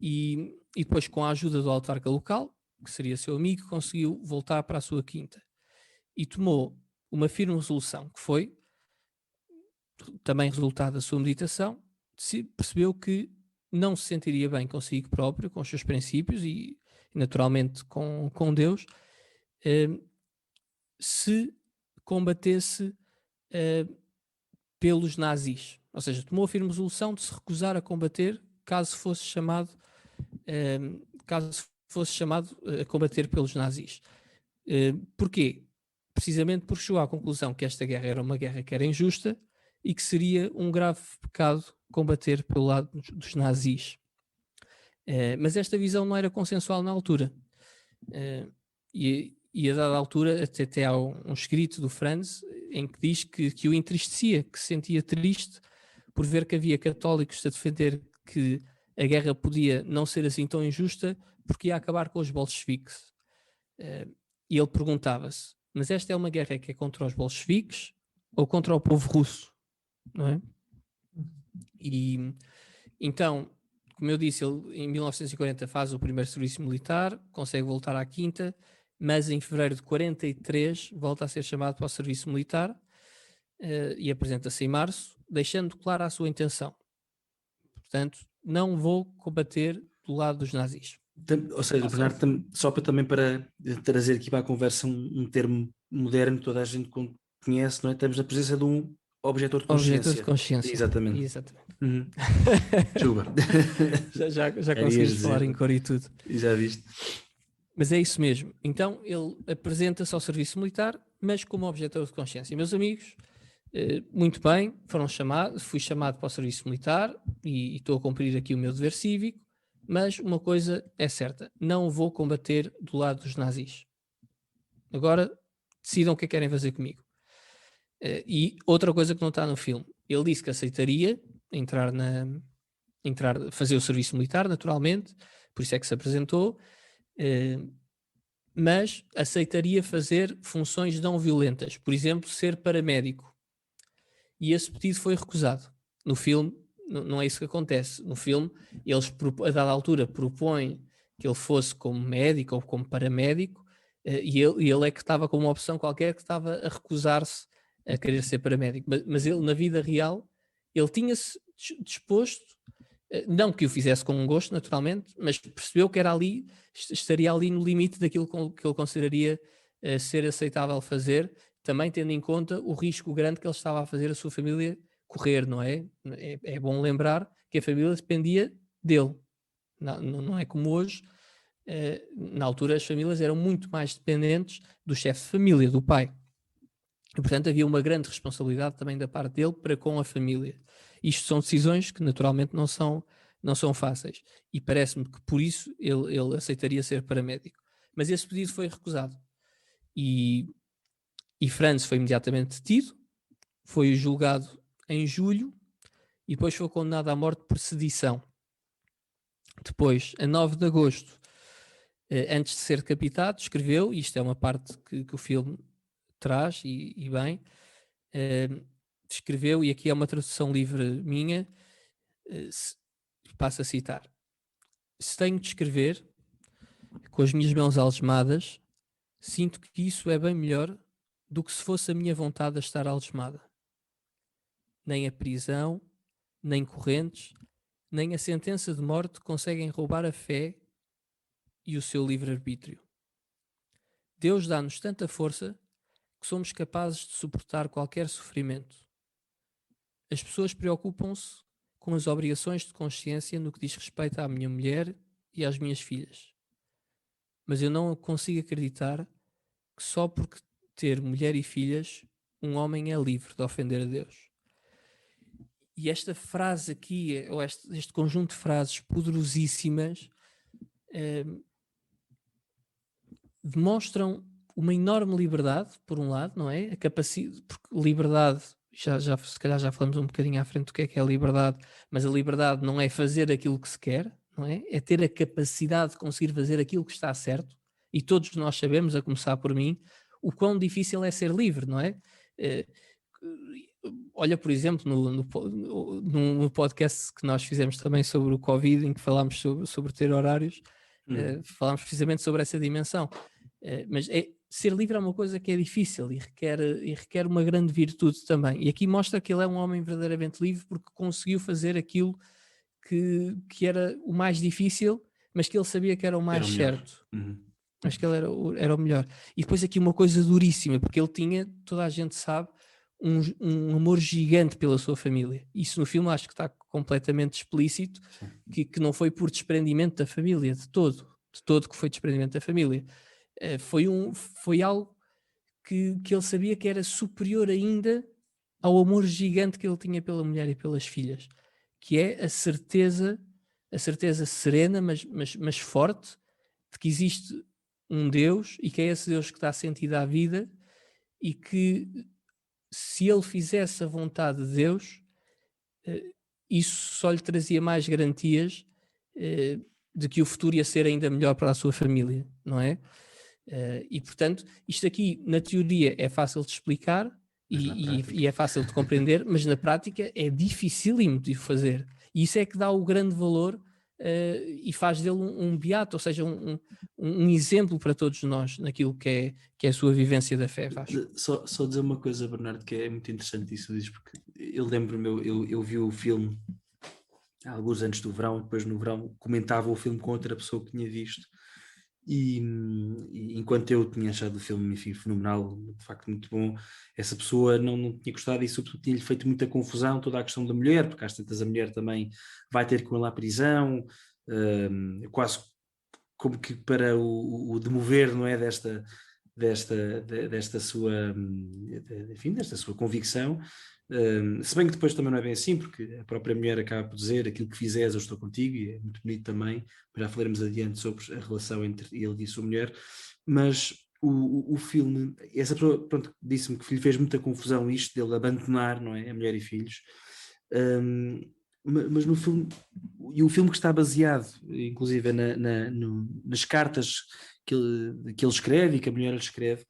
e depois, com a ajuda do autarca local, que seria seu amigo, conseguiu voltar para a sua quinta e tomou uma firme resolução, que foi também resultado da sua meditação. Percebeu que não se sentiria bem consigo próprio, com os seus princípios e naturalmente com Deus, se combatesse pelos nazis. Ou seja, tomou a firme resolução de se recusar a combater caso fosse chamado a combater pelos nazis. Porquê? Precisamente porque chegou à conclusão que esta guerra era uma guerra que era injusta e que seria um grave pecado combater pelo lado dos nazis. Mas esta visão não era consensual na altura. E a dada altura até há um escrito do Franz em que diz que o entristecia, que se sentia triste por ver que havia católicos a defender que a guerra podia não ser assim tão injusta porque ia acabar com os bolcheviques. E ele perguntava-se, mas esta é uma guerra que é contra os bolcheviques ou contra o povo russo? Não é? E então, como eu disse, ele em 1940 faz o primeiro serviço militar, consegue voltar à quinta, mas em fevereiro de 43 volta a ser chamado para o serviço militar e apresenta-se em março, deixando clara a sua intenção. Portanto, não vou combater do lado dos nazis. Ou seja, Bernardo, só para trazer aqui para a conversa um termo moderno que toda a gente conhece, não é? Estamos na presença de um objetor de consciência. Objetor de consciência. Exatamente. Chuva. já conseguimos falar em cor e tudo. Já viste. Mas é isso mesmo. Então ele apresenta-se ao serviço militar, mas como objetor de consciência. Meus amigos, Muito bem, fui chamado para o serviço militar e estou a cumprir aqui o meu dever cívico, mas uma coisa é certa, não vou combater do lado dos nazis. Agora decidam o que é que querem fazer comigo. E outra coisa que não está no filme, ele disse que aceitaria fazer o serviço militar, naturalmente, por isso é que se apresentou, mas aceitaria fazer funções não violentas, por exemplo, ser paramédico. E esse pedido foi recusado. No filme, não é isso que acontece. No filme, eles, a dada altura, propõem que ele fosse como médico ou como paramédico, e ele é que estava com uma opção qualquer que estava a recusar-se a querer ser paramédico. Mas ele, na vida real, ele tinha-se disposto, não que o fizesse com um gosto, naturalmente, mas percebeu que estaria ali no limite daquilo que ele consideraria ser aceitável fazer, também tendo em conta o risco grande que ele estava a fazer a sua família correr, não é? É bom lembrar que a família dependia dele. Não é como hoje. Na altura as famílias eram muito mais dependentes do chefe de família, do pai. E, portanto, havia uma grande responsabilidade também da parte dele para com a família. Isto são decisões que naturalmente não são fáceis. E parece-me que por isso ele aceitaria ser paramédico. Mas esse pedido foi recusado. E Franz foi imediatamente detido, foi julgado em julho e depois foi condenado à morte por sedição. Depois, a 9 de agosto, antes de ser decapitado, escreveu, e isto é uma parte que o filme traz, e bem, escreveu, e aqui é uma tradução livre minha, passo a citar: se tenho de escrever com as minhas mãos algemadas, sinto que isso é bem melhor do que se fosse a minha vontade a estar algemada. Nem a prisão, nem correntes, nem a sentença de morte conseguem roubar a fé e o seu livre-arbítrio. Deus dá-nos tanta força que somos capazes de suportar qualquer sofrimento. As pessoas preocupam-se com as obrigações de consciência no que diz respeito à minha mulher e às minhas filhas. Mas eu não consigo acreditar que só porque ter mulher e filhas, um homem é livre de ofender a Deus. E esta frase aqui, ou este conjunto de frases poderosíssimas, demonstram uma enorme liberdade, por um lado, não é? A capacidade, porque liberdade, se calhar já falamos um bocadinho à frente do que é a liberdade, mas a liberdade não é fazer aquilo que se quer, não é? É ter a capacidade de conseguir fazer aquilo que está certo, e todos nós sabemos, a começar por mim, o quão difícil é ser livre, não é? Olha, por exemplo, no podcast que nós fizemos também sobre o Covid, em que falámos sobre ter horários, falámos precisamente sobre essa dimensão. Mas ser livre é uma coisa que é difícil e requer uma grande virtude também. E aqui mostra que ele é um homem verdadeiramente livre porque conseguiu fazer aquilo que era o mais difícil, mas que ele sabia que era o mais certo. Acho que ele era o melhor. E depois aqui uma coisa duríssima, porque ele tinha, toda a gente sabe, um amor gigante pela sua família. Isso no filme acho que está completamente explícito, que não foi por desprendimento da família, de todo que foi desprendimento da família. Foi algo que ele sabia que era superior ainda ao amor gigante que ele tinha pela mulher e pelas filhas, que é a certeza serena, mas forte, de que existe um Deus e que é esse Deus que dá sentido à vida e que se ele fizesse a vontade de Deus, isso só lhe trazia mais garantias de que o futuro ia ser ainda melhor para a sua família, não é? E portanto, isto aqui na teoria é fácil de explicar e é fácil de compreender, mas na prática é dificílimo de fazer. E isso é que dá o grande valor e faz dele um beato, ou seja, um exemplo para todos nós naquilo que é a sua vivência da fé. Só dizer uma coisa, Bernardo, que é muito interessante isso, porque eu lembro-me, eu vi o filme há alguns anos do verão, depois no verão comentava o filme com outra pessoa que tinha visto e enquanto eu tinha achado o filme, enfim, fenomenal, de facto muito bom, essa pessoa não tinha gostado e sobretudo tinha-lhe feito muita confusão toda a questão da mulher, porque às tantas a mulher também vai ter com ele à prisão, quase como que para o demover, não é, desta sua, enfim, desta sua convicção. Se bem que depois também não é bem assim, porque a própria mulher acaba por dizer aquilo que fizeres eu estou contigo, e é muito bonito também, já falaremos adiante sobre a relação entre ele e a sua mulher, mas o filme, essa pessoa, pronto, disse-me que lhe fez muita confusão isto dele abandonar, não é, a mulher e filhos, mas no filme, e o filme que está baseado inclusive nas cartas que ele escreve e que a mulher lhe escreve,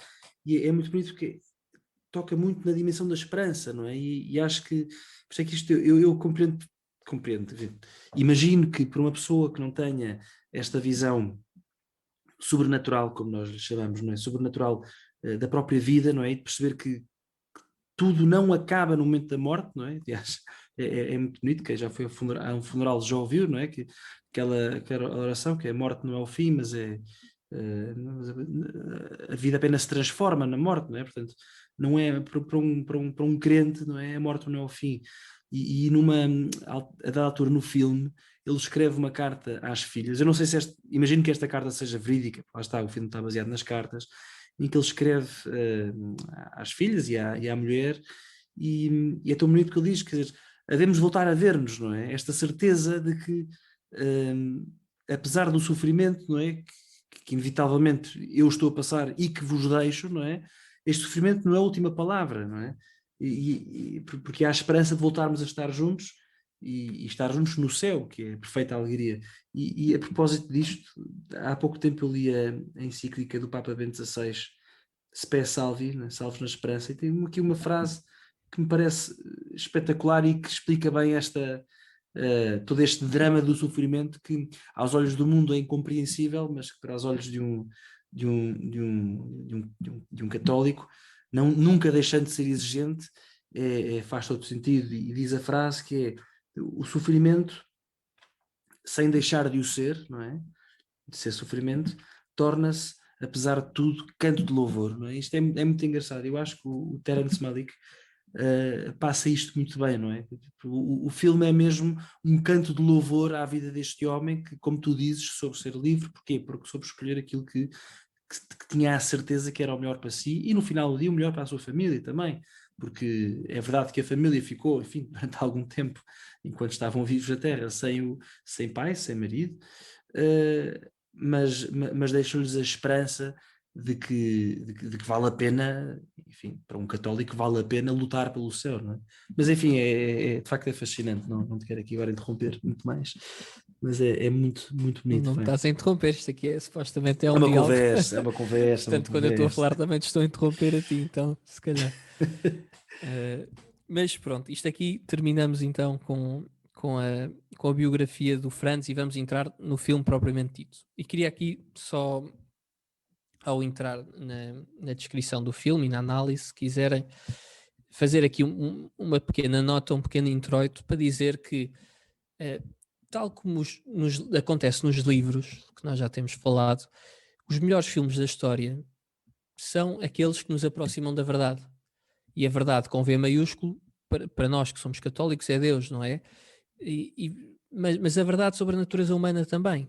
e é muito bonito porque toca muito na dimensão da esperança, não é? E acho que, por isso é que isto eu compreendo, imagino que para uma pessoa que não tenha esta visão sobrenatural, como nós lhe chamamos, não é? Sobrenatural da própria vida, não é? E de perceber que tudo não acaba no momento da morte, não é? Aliás, é muito bonito, que já foi a um funeral, já ouviu, não é? Que aquela oração, que a morte não é o fim, mas a vida apenas se transforma na morte, não é? Portanto, não é para um crente, não é? A morte não é o fim. E a dada altura no filme, ele escreve uma carta às filhas. Eu não sei se imagino que esta carta seja verídica, lá está, o filme está baseado nas cartas, em que ele escreve às filhas e à mulher, e é tão bonito que ele diz que devemos voltar a ver-nos, não é? Esta certeza de que, apesar do sofrimento, não é? Que inevitavelmente eu estou a passar e que vos deixo, não é? Este sofrimento não é a última palavra, não é? Porque há a esperança de voltarmos a estar juntos e estar juntos no céu, que é a perfeita alegria. E a propósito disto, há pouco tempo eu li a encíclica do Papa Bento XVI, Spes Salvi, né? Salve na Esperança, e tem aqui uma frase que me parece espetacular e que explica bem todo este drama do sofrimento que aos olhos do mundo é incompreensível, mas que para os olhos de um católico, nunca deixando de ser exigente, faz todo sentido. E diz a frase que é: o sofrimento, sem deixar de o ser, não é? De ser sofrimento, torna-se, apesar de tudo, canto de louvor, não é? Isto é muito engraçado. Eu acho que o Terence Malick passa isto muito bem, não é? O filme é mesmo um canto de louvor à vida deste homem que, como tu dizes, soube ser livre. Porquê? Porque soube escolher aquilo que tinha a certeza que era o melhor para si e no final do dia o melhor para a sua família também, porque é verdade que a família ficou, enfim, durante algum tempo, enquanto estavam vivos na Terra, sem pai, sem marido, mas deixou-lhes a esperança de que vale a pena, enfim, para um católico vale a pena lutar pelo céu, não é? Mas enfim, de facto é fascinante, não te quero aqui agora interromper muito mais, mas é muito, muito bonito. Não me estás a interromper, isto aqui supostamente é um uma diálogo. conversa, é uma conversa. Portanto, quando eu estou a falar também te estou a interromper a ti, então, se calhar. Mas pronto, isto aqui terminamos então com a biografia do Franz e vamos entrar no filme propriamente dito. E queria aqui só, ao entrar na descrição do filme e na análise, se quiserem, fazer aqui uma pequena nota, um pequeno introito para dizer que, tal como acontece nos livros, que nós já temos falado, os melhores filmes da história são aqueles que nos aproximam da verdade. E a verdade com V maiúsculo, para nós que somos católicos, é Deus, não é? Mas a verdade sobre a natureza humana também.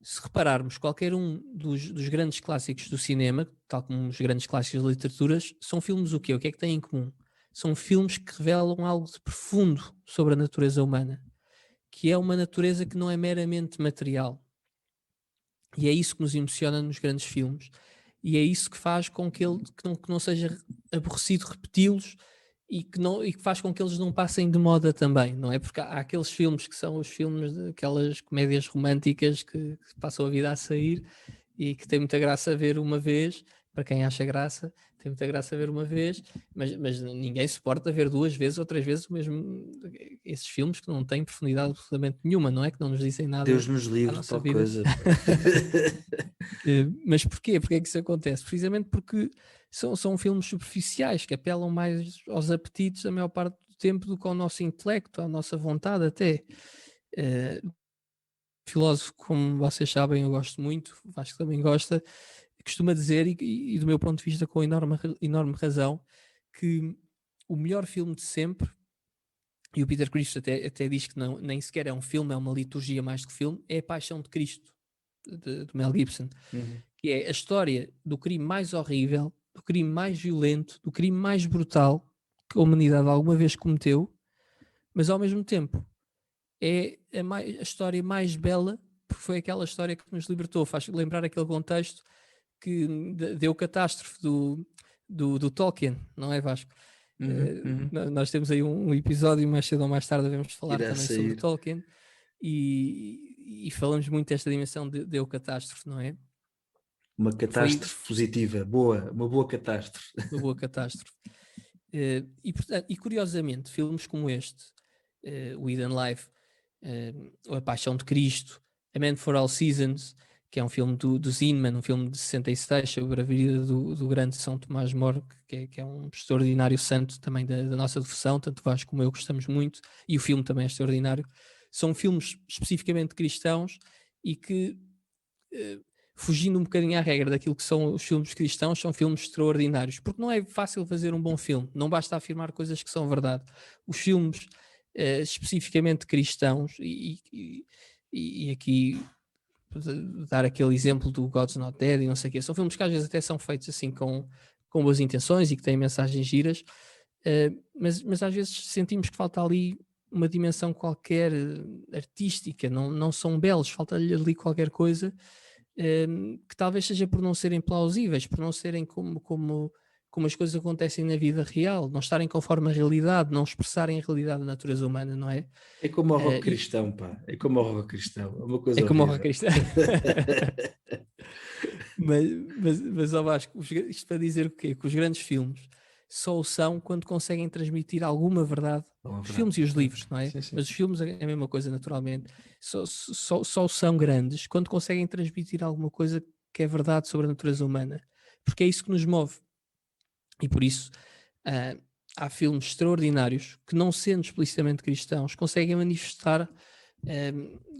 Se repararmos, qualquer um dos grandes clássicos do cinema, tal como os grandes clássicos de literaturas, são filmes o quê? O que é que têm em comum? São filmes que revelam algo de profundo sobre a natureza humana, que é uma natureza que não é meramente material. E é isso que nos emociona nos grandes filmes. E é isso que faz com que não seja aborrecido repeti-los e que faz com que eles não passem de moda também, não é? Porque há aqueles filmes que são os filmes aquelas comédias românticas que passam a vida a sair e que tem muita graça a ver uma vez, para quem acha graça, tem muita graça a ver uma vez, mas ninguém suporta ver duas vezes ou três vezes mesmo esses filmes que não têm profundidade absolutamente nenhuma, não é? Que não nos dizem nada Deus nos livre, à nossa tal vida. coisa. Mas porquê? Porquê é que isso acontece? Precisamente porque são filmes superficiais que apelam mais aos apetites a maior parte do tempo do que ao nosso intelecto, à nossa vontade até. Filósofo, como vocês sabem, eu gosto muito, o Vasco também gosta, costuma dizer, e do meu ponto de vista com enorme razão, que o melhor filme de sempre, e o Peter Cristo até diz que nem sequer é um filme, é uma liturgia mais do que filme, é A Paixão de Cristo, do Mel Gibson. Uhum. que é a história do crime mais horrível, do crime mais violento, do crime mais brutal que a humanidade alguma vez cometeu, mas ao mesmo tempo é a história mais bela, porque foi aquela história que nos libertou. Faz lembrar aquele contexto deu catástrofe do Tolkien, não é, Vasco? Nós temos aí um episódio, mais cedo ou mais tarde devemos falar Irá também sair. sobre Tolkien, e falamos muito desta dimensão de catástrofe, não é? Uma catástrofe positiva, boa, uma boa catástrofe. Uma boa catástrofe. E curiosamente, filmes como este, o Eden Life, A Paixão de Cristo, A Man for All Seasons, que é um filme do Zinman, um filme de 66, sobre a vida do grande São Tomás More, que é um extraordinário santo também da nossa devoção, tanto Vasco como eu gostamos muito, e o filme também é extraordinário. São filmes especificamente cristãos e que, fugindo um bocadinho à regra daquilo que são os filmes cristãos, são filmes extraordinários, porque não é fácil fazer um bom filme, não basta afirmar coisas que são verdade. Os filmes especificamente cristãos, e aqui dar aquele exemplo do God's Not Dead e não sei o quê, são filmes que às vezes até são feitos assim com boas intenções e que têm mensagens giras, mas às vezes sentimos que falta ali uma dimensão qualquer artística, não são belos, falta-lhe ali qualquer coisa que talvez seja por não serem plausíveis, por não serem como as coisas acontecem na vida real, não estarem conforme a realidade, não expressarem a realidade da natureza humana, não é? É como o rock cristão, pá. É como o rock cristão. É uma coisa É como o rock horrível. cristão. mas ó Vasco, isto para dizer o quê? Que os grandes filmes só o são quando conseguem transmitir alguma verdade. Os filmes e os livros, não é? Sim, sim. Mas os filmes é a mesma coisa, naturalmente. Só são grandes quando conseguem transmitir alguma coisa que é verdade sobre a natureza humana. Porque é isso que nos move. E por isso há filmes extraordinários que, não sendo explicitamente cristãos, conseguem manifestar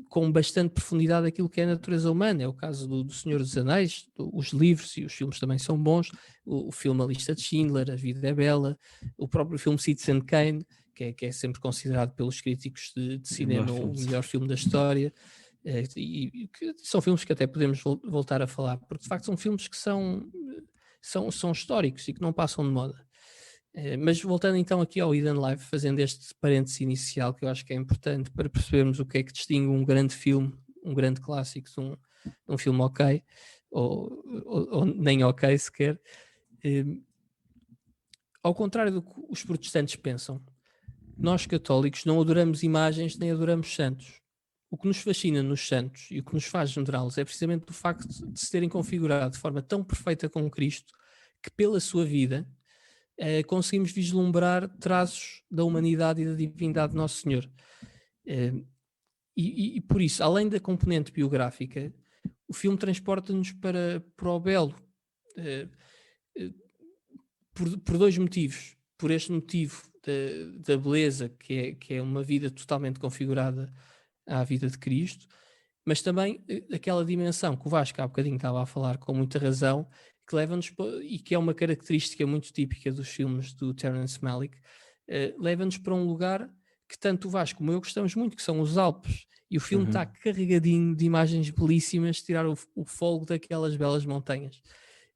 com bastante profundidade aquilo que é a natureza humana. É o caso do Senhor dos Anéis, os livros e os filmes também são bons, o filme A Lista de Schindler, A Vida é Bela, o próprio filme Citizen Kane, que é sempre considerado pelos críticos de cinema o melhor filme da história. E que são filmes que até podemos voltar a falar, porque de facto são filmes que são históricos e que não passam de moda. Mas voltando então aqui ao Eden Life, fazendo este parênteses inicial, que eu acho que é importante para percebermos o que é que distingue um grande filme, um grande clássico de um filme ok, ou nem ok sequer. Ao contrário do que os protestantes pensam, nós católicos não adoramos imagens nem adoramos santos. O que nos fascina nos santos e o que nos faz venerá-los é precisamente o facto de se terem configurado de forma tão perfeita com Cristo que, pela sua vida, conseguimos vislumbrar traços da humanidade e da divindade de Nosso Senhor. E por isso, além da componente biográfica, o filme transporta-nos para o belo, por dois motivos. Por este motivo da beleza, que é uma vida totalmente configurada à vida de Cristo, mas também aquela dimensão que o Vasco há bocadinho estava a falar com muita razão, que leva-nos, e que é uma característica muito típica dos filmes do Terrence Malick, leva-nos para um lugar que tanto o Vasco como eu gostamos muito, que são os Alpes, e o filme está carregadinho de imagens belíssimas, tirar o fogo daquelas belas montanhas.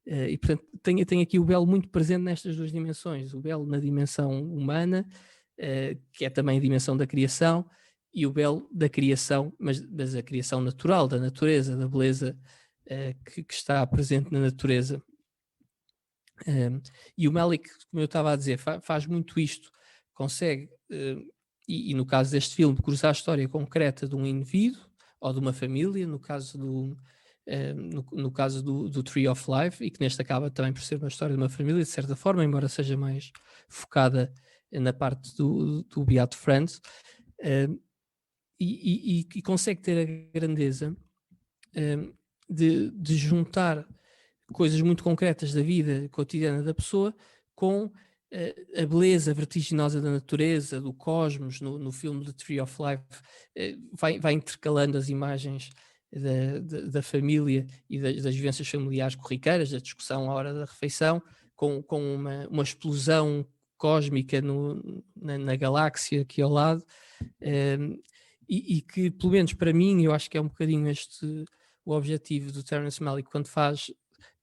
E portanto tem aqui o belo muito presente nestas duas dimensões, o belo na dimensão humana, que é também a dimensão da criação, e o belo da criação, mas a criação natural, da natureza, da beleza que está presente na natureza. E o Malick, como eu estava a dizer, faz muito isto, consegue, e no caso deste filme, cruzar a história concreta de um indivíduo ou de uma família, no caso no caso do Tree of Life, e que neste acaba também por ser uma história de uma família, de certa forma, embora seja mais focada na parte do Beato Franz, e consegue ter a grandeza de juntar coisas muito concretas da vida cotidiana da pessoa com a beleza vertiginosa da natureza, do cosmos. No filme The Tree of Life vai intercalando as imagens da família e das vivências familiares corriqueiras, da discussão à hora da refeição, com uma explosão cósmica na galáxia aqui ao lado, e que, pelo menos para mim, eu acho que é um bocadinho o objetivo do Terrence Malick quando faz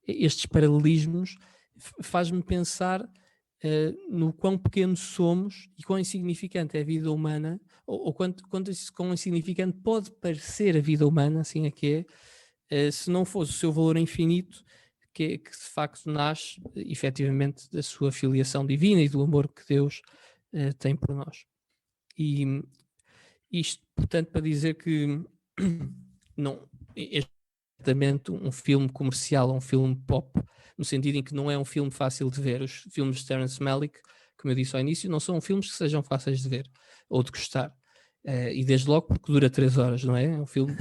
estes paralelismos faz-me pensar no quão pequenos somos e quão insignificante é a vida humana, ou quão insignificante pode parecer a vida humana, assim é que é, se não fosse o seu valor infinito, que de facto nasce efetivamente da sua filiação divina e do amor que Deus tem por nós. E isto, portanto, para dizer que não é exatamente um filme comercial, um filme pop, no sentido em que não é um filme fácil de ver. Os filmes de Terrence Malick, como eu disse ao início, não são filmes que sejam fáceis de ver ou de gostar. E desde logo porque dura 3 horas, não é? É um filme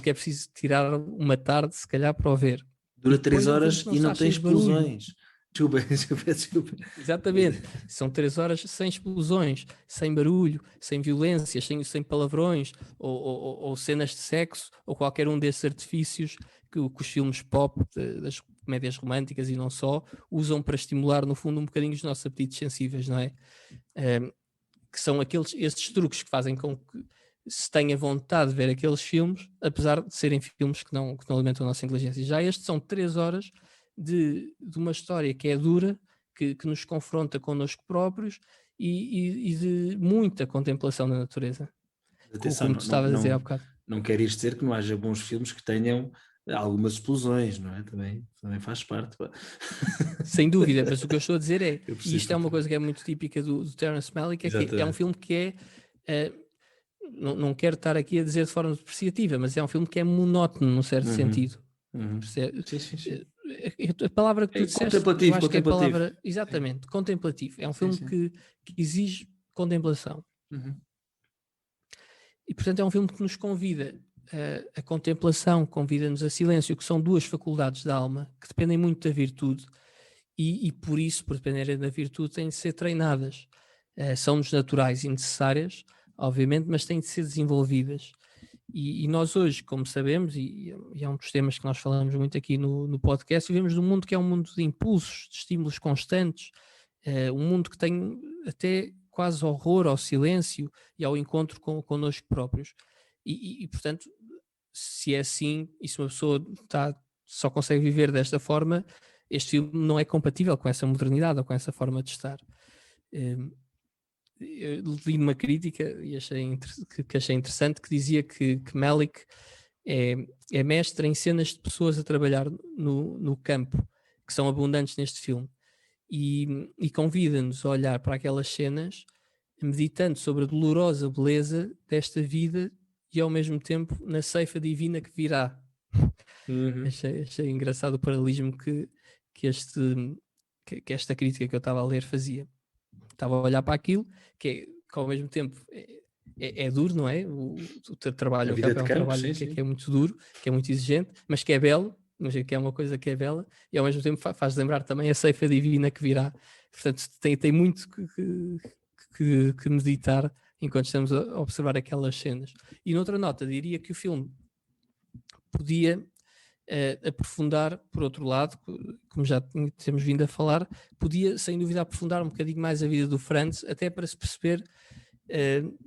que é preciso tirar uma tarde, se calhar, para o ver. Dura E 3 depois é um filme horas que não e se não faz tem cheio de barulho. explosões. Desculpa. Exatamente, são 3 horas sem explosões, sem barulho, sem violência, sem palavrões ou cenas de sexo ou qualquer um desses artifícios que os filmes pop, das comédias românticas e não só, usam para estimular no fundo um bocadinho os nossos apetites sensíveis, não é? Que são esses truques que fazem com que se tenha vontade de ver aqueles filmes, apesar de serem filmes que não alimentam a nossa inteligência. Já estes são 3 horas de uma história que é dura, que nos confronta connosco próprios e de muita contemplação da natureza. Atenção, Como tu estavas a dizer há bocado. não quer isto dizer que não haja bons filmes que tenham algumas explosões, não é? Também faz parte. Sem dúvida, mas o que eu estou a dizer é, Eu e isto é percebo. uma coisa que é muito típica do Terrence Malick, é que é um Exatamente. filme que é não quero estar aqui a dizer de forma depreciativa, mas é um filme que é monótono num certo sentido. Sim. A palavra que tu É disseste, eu acho que é a contemplativo. palavra exatamente, contemplativo. É um filme Sim. que exige contemplação. Uhum. E portanto é um filme que nos convida a contemplação, convida-nos a silêncio, que são duas faculdades da alma que dependem muito da virtude e por isso, por dependerem da virtude, têm de ser treinadas. São-nos naturais e necessárias, obviamente, mas têm de ser desenvolvidas. E nós hoje, como sabemos, e é um dos temas que nós falamos muito aqui no podcast, vivemos num mundo que é um mundo de impulsos, de estímulos constantes, um mundo que tem até quase horror ao silêncio e ao encontro connosco próprios. E portanto, se é assim, e se uma pessoa só consegue viver desta forma, este filme não é compatível com essa modernidade ou com essa forma de estar. Eu li numa crítica e achei interessante que dizia que Malick é mestre em cenas de pessoas a trabalhar no campo, que são abundantes neste filme, e convida-nos a olhar para aquelas cenas meditando sobre a dolorosa beleza desta vida e ao mesmo tempo na ceifa divina que virá. Uhum. Achei engraçado o paralelismo que esta crítica que eu estava a ler fazia. Estava a olhar para aquilo que ao mesmo tempo é duro, não é? O trabalho ao campo é um trabalho que é muito duro, que é muito exigente, mas que é belo, mas que é uma coisa que é bela, e ao mesmo tempo faz lembrar também a ceifa divina que virá. Portanto, tem muito que meditar enquanto estamos a observar aquelas cenas. E noutra nota, diria que o filme podia aprofundar, por outro lado, como já temos vindo a falar, podia sem dúvida aprofundar um bocadinho mais a vida do Franz, até para se perceber,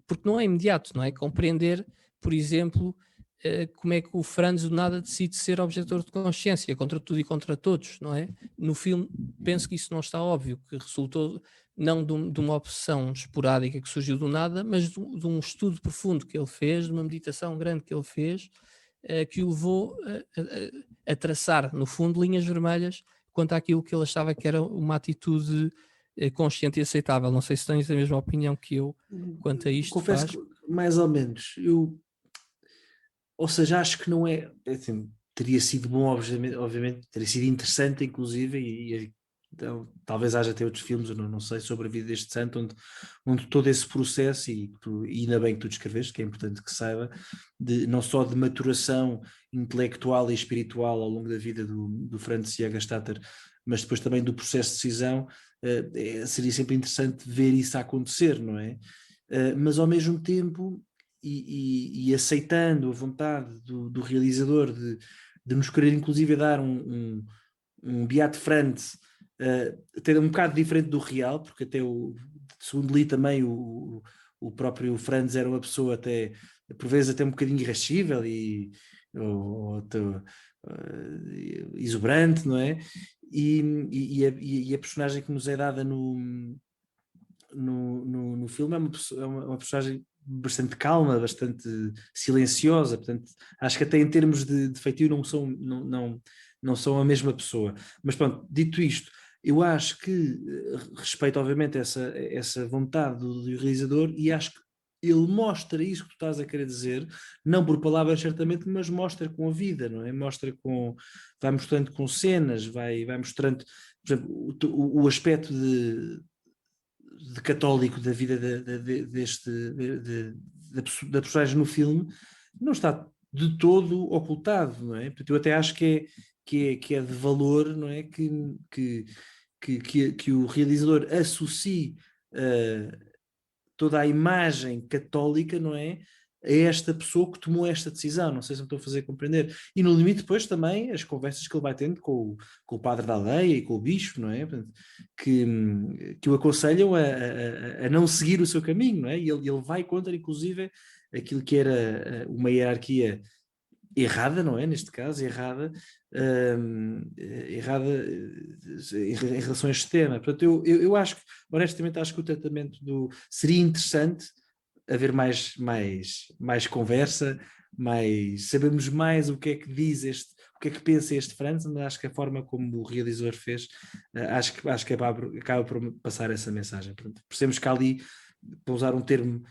porque não é imediato, não é? Compreender, por exemplo, como é que o Franz do nada decide ser objetor de consciência contra tudo e contra todos, não é? No filme penso que isso não está óbvio, que resultou não de uma obsessão esporádica que surgiu do nada, mas de um estudo profundo que ele fez, de uma meditação grande que ele fez, que o levou a traçar, no fundo, linhas vermelhas quanto àquilo que ele achava que era uma atitude consciente e aceitável. Não sei se tens a mesma opinião que eu quanto a isto. Confesso que mais ou menos. Ou seja, acho que não é assim, teria sido bom, obviamente, teria sido interessante, inclusive, então, talvez haja até outros filmes, eu não sei, sobre a vida deste santo, onde todo esse processo, e ainda bem que tu descreveste, que é importante que saiba, não só de maturação intelectual e espiritual ao longo da vida do Franz Jägerstätter, mas depois também do processo de decisão, seria sempre interessante ver isso acontecer, não é? Mas ao mesmo tempo, e aceitando a vontade do realizador de nos querer inclusive dar um Beat Franz até um bocado diferente do real, porque até segundo li também o próprio Franz era uma pessoa até por vezes até um bocadinho irascível e exuberante, não é? E a personagem que nos é dada no filme é uma personagem bastante calma, bastante silenciosa, portanto, acho que até em termos de feitio não são a mesma pessoa. Mas pronto, dito isto, eu acho que respeito obviamente essa vontade do realizador, e acho que ele mostra isso que tu estás a querer dizer, não por palavras certamente, mas mostra com a vida, não é? Vai mostrando com cenas, vai mostrando, por exemplo, o aspecto de católico da vida da personagem no filme não está de todo ocultado, não é? Portanto, eu até acho que é de valor, não é? Que o realizador associe toda a imagem católica, não é? A esta pessoa que tomou esta decisão, não sei se me estou a fazer compreender. E no limite depois também as conversas que ele vai tendo com o padre da aldeia e com o bispo, não é? Portanto, que o aconselham a não seguir o seu caminho, não é? E ele vai contra, inclusive, aquilo que era uma hierarquia errada, não é? Neste caso, errada em relação a este tema. Portanto, eu acho que, honestamente, acho que o tratamento seria interessante haver mais conversa, sabemos mais o que é que diz o que é que pensa este Franz, mas acho que a forma como o realizador fez, acho que acaba por passar essa mensagem. Portanto, percebemos que há ali, para usar um termo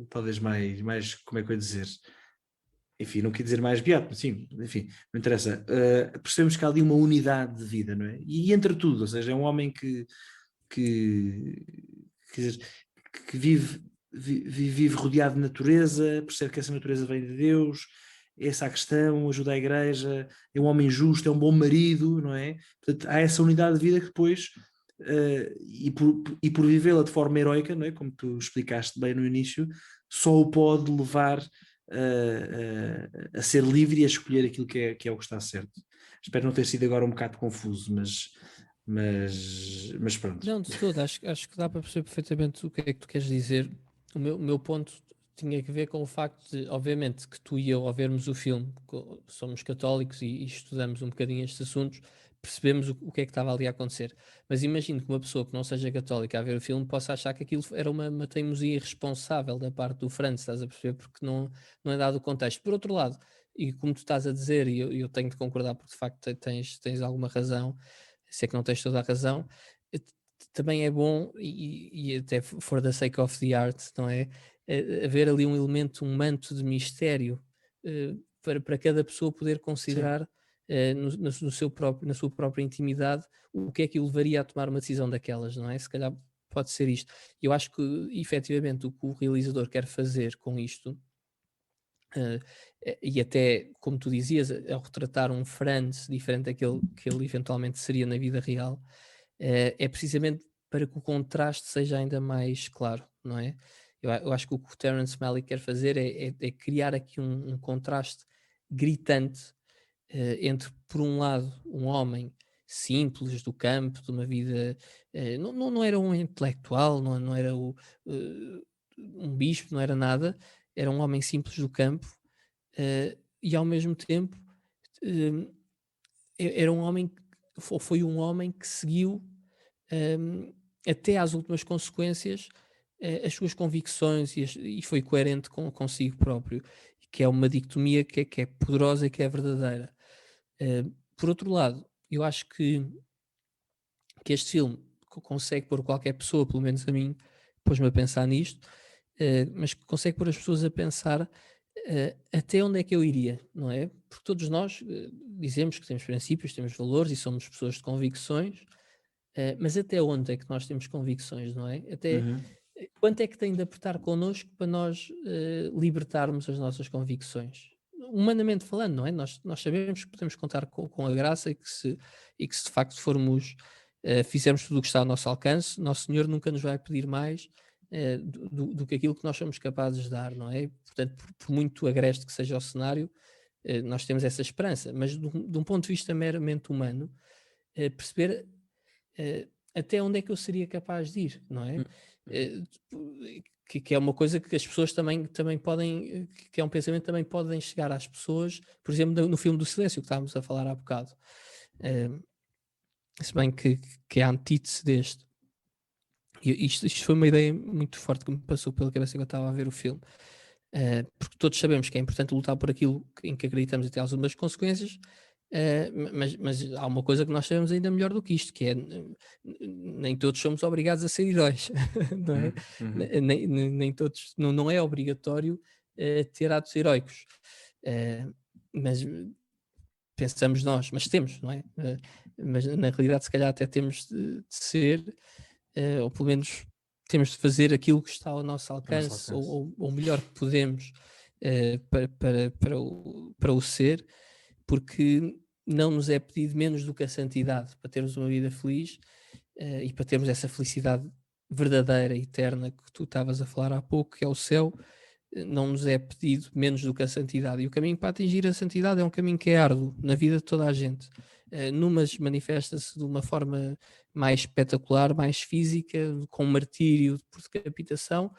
talvez mais, como é que eu ia dizer? Enfim, não quer dizer mais beato, mas sim, enfim, não interessa. Percebemos que há ali uma unidade de vida, não é? E entre tudo, ou seja, é um homem que, que, que vive rodeado de natureza, percebe que essa natureza vem de Deus, essa é a questão, ajuda a igreja, é um homem justo, é um bom marido, não é? Portanto, há essa unidade de vida que depois, e por vivê-la de forma heroica, não é? Como tu explicaste bem no início, só o pode levar a ser livre e a escolher aquilo que é o que está certo. Espero não ter sido agora um bocado confuso, mas pronto. Não, de todo, acho que dá para perceber perfeitamente o que é que tu queres dizer. O meu ponto tinha que ver com o facto de, obviamente, que tu e eu, ao vermos o filme, somos católicos e estudamos um bocadinho estes assuntos, percebemos o que é que estava ali a acontecer. Mas imagino que uma pessoa que não seja católica a ver o filme possa achar que aquilo era uma teimosia irresponsável da parte do Franz, estás a perceber? Porque não é dado o contexto. Por outro lado, e como tu estás a dizer, e eu tenho de concordar porque de facto tens alguma razão, se é que não tens toda a razão, eh, também é bom, e até for the sake of the art, não é? Haver ali um elemento, um manto de mistério para cada pessoa poder Sim. considerar na sua própria intimidade o que é que o levaria a tomar uma decisão daquelas, não é? Se calhar pode ser isto. Eu acho que efetivamente o que o realizador quer fazer com isto, e até, como tu dizias, ao retratar um Franz diferente daquele que ele eventualmente seria na vida real, é precisamente para que o contraste seja ainda mais claro, não é? Eu acho que o que o Terrence Malick quer fazer é criar aqui um contraste gritante entre, por um lado, um homem simples do campo, de uma vida. Não era um intelectual, não era um bispo, não era nada, era um homem simples do campo, e ao mesmo tempo eh, era um homem, foi um homem que seguiu hum, até às últimas consequências as suas convicções e foi coerente consigo próprio, que é uma dicotomia que é poderosa e que é verdadeira. Por outro lado, eu acho que este filme consegue pôr qualquer pessoa, pelo menos a mim, pôs-me a pensar nisto, mas que consegue pôr as pessoas a pensar até onde é que eu iria, não é? Porque todos nós dizemos que temos princípios, temos valores e somos pessoas de convicções, mas até onde é que nós temos convicções, não é? Até Uhum. quanto é que tem de apertar connosco para nós libertarmos as nossas convicções? Humanamente falando, não é? Nós sabemos que podemos contar com a graça e que se de facto fizermos tudo o que está ao nosso alcance, Nosso Senhor nunca nos vai pedir mais do que aquilo que nós somos capazes de dar, não é? Portanto, por muito agreste que seja o cenário, nós temos essa esperança, mas de um ponto de vista meramente humano, perceber até onde é que eu seria capaz de ir, não é? Hum. Eh, que é uma coisa que as pessoas também podem, que é um pensamento que também podem chegar às pessoas, por exemplo, no filme do Silêncio, que estávamos a falar há bocado. Se bem que é a antítese deste. E isto foi uma ideia muito forte que me passou pela cabeça quando eu estava a ver o filme. Porque todos sabemos que é importante lutar por aquilo em que acreditamos até às últimas consequências, mas há uma coisa que nós sabemos ainda melhor do que isto, que é nem todos somos obrigados a ser heróis, não é? Nem todos, não é obrigatório ter atos heróicos, mas pensamos nós, mas temos, não é? Mas na realidade se calhar até temos de ser, ou pelo menos temos de fazer aquilo que está ao nosso alcance, ou o melhor que podemos para o ser, porque não nos é pedido menos do que a santidade para termos uma vida feliz e para termos essa felicidade verdadeira, eterna, que tu estavas a falar há pouco, que é o céu. Não nos é pedido menos do que a santidade. E o caminho para atingir a santidade é um caminho que é árduo na vida de toda a gente. Numas manifesta-se de uma forma mais espetacular, mais física, com martírio por decapitação.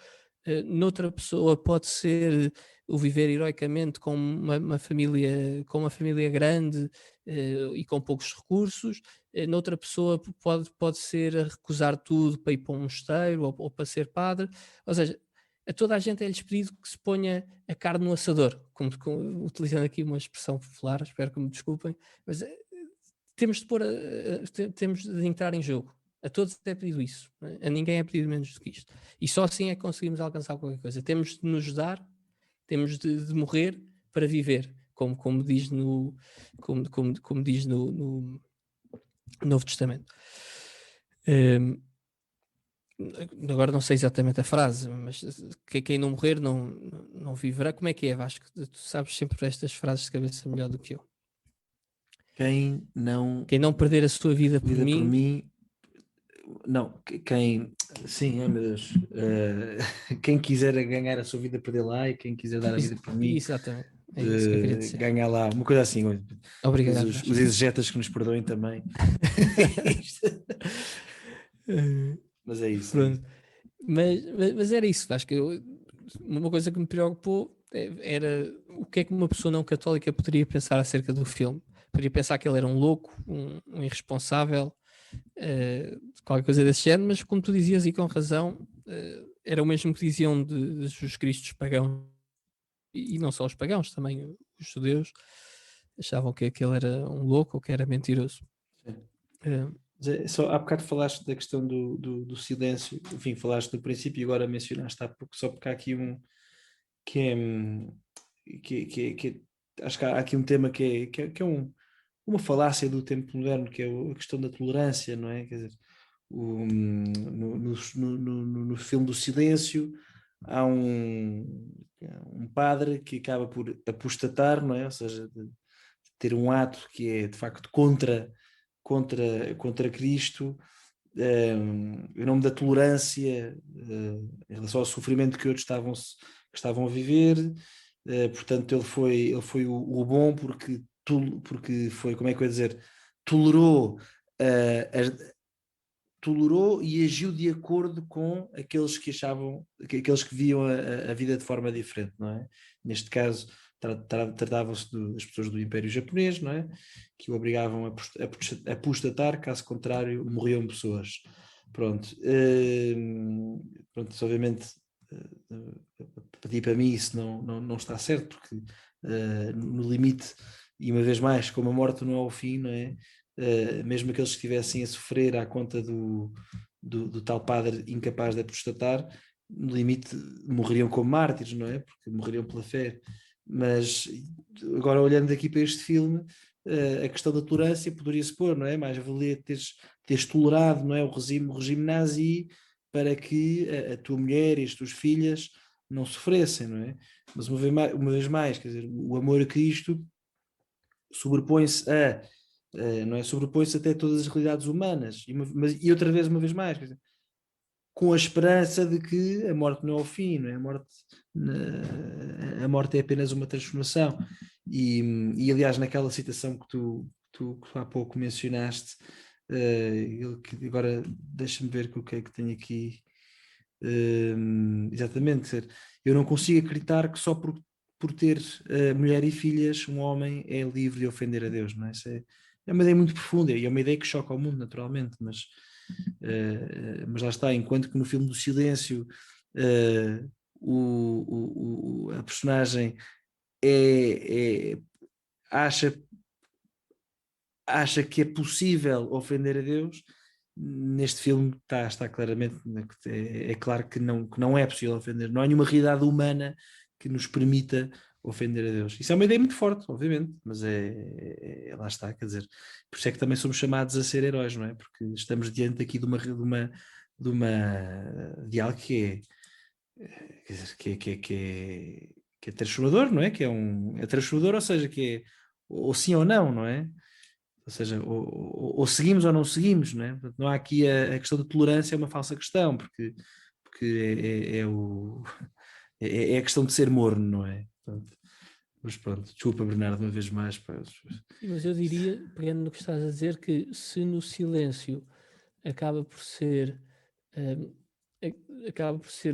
Noutra pessoa pode ser o viver heroicamente com uma família grande e com poucos recursos. Noutra pessoa pode ser a recusar tudo para ir para um mosteiro ou para ser padre. Ou seja, a toda a gente é-lhes pedido que se ponha a carne no assador, utilizando aqui uma expressão popular, espero que me desculpem, mas temos de temos de entrar em jogo. A todos é pedido isso, a ninguém é pedido menos do que isto. E só assim é que conseguimos alcançar qualquer coisa. Temos de nos dar, temos de morrer para viver, como diz como diz no Novo Testamento. Agora não sei exatamente a frase, mas quem não morrer não viverá. Como é que é, Vasco? Tu sabes sempre estas frases de cabeça melhor do que eu. Quem não perder a sua vida por mim. Não, sim, meu Deus, quem quiser ganhar a sua vida, perder lá, e quem quiser dar a vida por mim, exatamente, é isso que eu queria dizer. ganhar lá, uma coisa assim. Obrigado, os exegetas que nos perdoem também. Mas é isso. Pronto. Mas era isso, acho que uma coisa que me preocupou era o que é que uma pessoa não católica poderia pensar acerca do filme. Poderia pensar que ele era um louco, um irresponsável, qualquer coisa desse género, mas como tu dizias, e com razão, era o mesmo que diziam de Jesus Cristo os pagãos, e não só os pagãos, também os judeus achavam que aquele era um louco ou que era mentiroso. Só há bocado falaste da questão do silêncio, enfim, falaste do princípio e agora mencionaste há pouco, só porque há aqui um acho que há aqui um tema que é uma falácia do tempo moderno, que é a questão da tolerância, não é? Quer dizer, no filme do Silêncio há um padre que acaba por apostatar, não é? Ou seja, de ter um ato que é de facto contra Cristo, em nome da tolerância em relação ao sofrimento que outros estavam a viver. Portanto, ele foi o bom porque foi, como é que eu ia dizer, tolerou e agiu de acordo com aqueles que achavam, aqueles que viam a vida de forma diferente, não é? Neste caso, tratavam-se das pessoas do Império Japonês, não é? Que o obrigavam a apostatar, caso contrário, morriam pessoas. Pronto. Obviamente, pedir para mim isso não está certo, porque no limite, e uma vez mais, como a morte não é o fim, não é? Mesmo aqueles que estivessem a sofrer à conta do tal padre incapaz de apostatar, no limite morreriam como mártires, não é? Porque morreriam pela fé. Mas agora olhando aqui para este filme, a questão da tolerância poderia-se pôr, não é? Mais valia teres tolerado, não é? O regime nazi para que a tua mulher e as tuas filhas não sofressem, não é? Mas uma vez mais, quer dizer, o amor a Cristo sobrepõe-se não é? Sobrepõe-se até todas as realidades humanas. E outra vez, uma vez mais, quer dizer, com a esperança de que a morte não é o fim, não é? A morte é apenas uma transformação. E aliás, naquela citação que tu há pouco mencionaste, Agora deixa-me ver o que é que tenho aqui. Exatamente, eu não consigo acreditar que só por ter mulher e filhas, um homem é livre de ofender a Deus, não é? Isso é uma ideia muito profunda e é uma ideia que choca ao mundo, naturalmente, mas lá está, enquanto que no filme do Silêncio a personagem acha que é possível ofender a Deus, neste filme está claramente, é claro que não é possível ofender, não há nenhuma realidade humana que nos permita ofender a Deus. Isso é uma ideia muito forte, obviamente, mas lá está, quer dizer, por isso é que também somos chamados a ser heróis, não é? Porque estamos diante aqui de algo que é, quer dizer, que é transformador, não é? É transformador, ou seja, que é ou sim ou não, não é? Ou seja, ou seguimos ou não seguimos, não é? Portanto, não há aqui a questão da tolerância, é uma falsa questão, porque é a questão de ser morno, não é? Portanto, mas pronto, desculpa, Bernardo, uma vez mais. Sim, mas eu diria, pegando no que estás a dizer, que se no Silêncio acaba por ser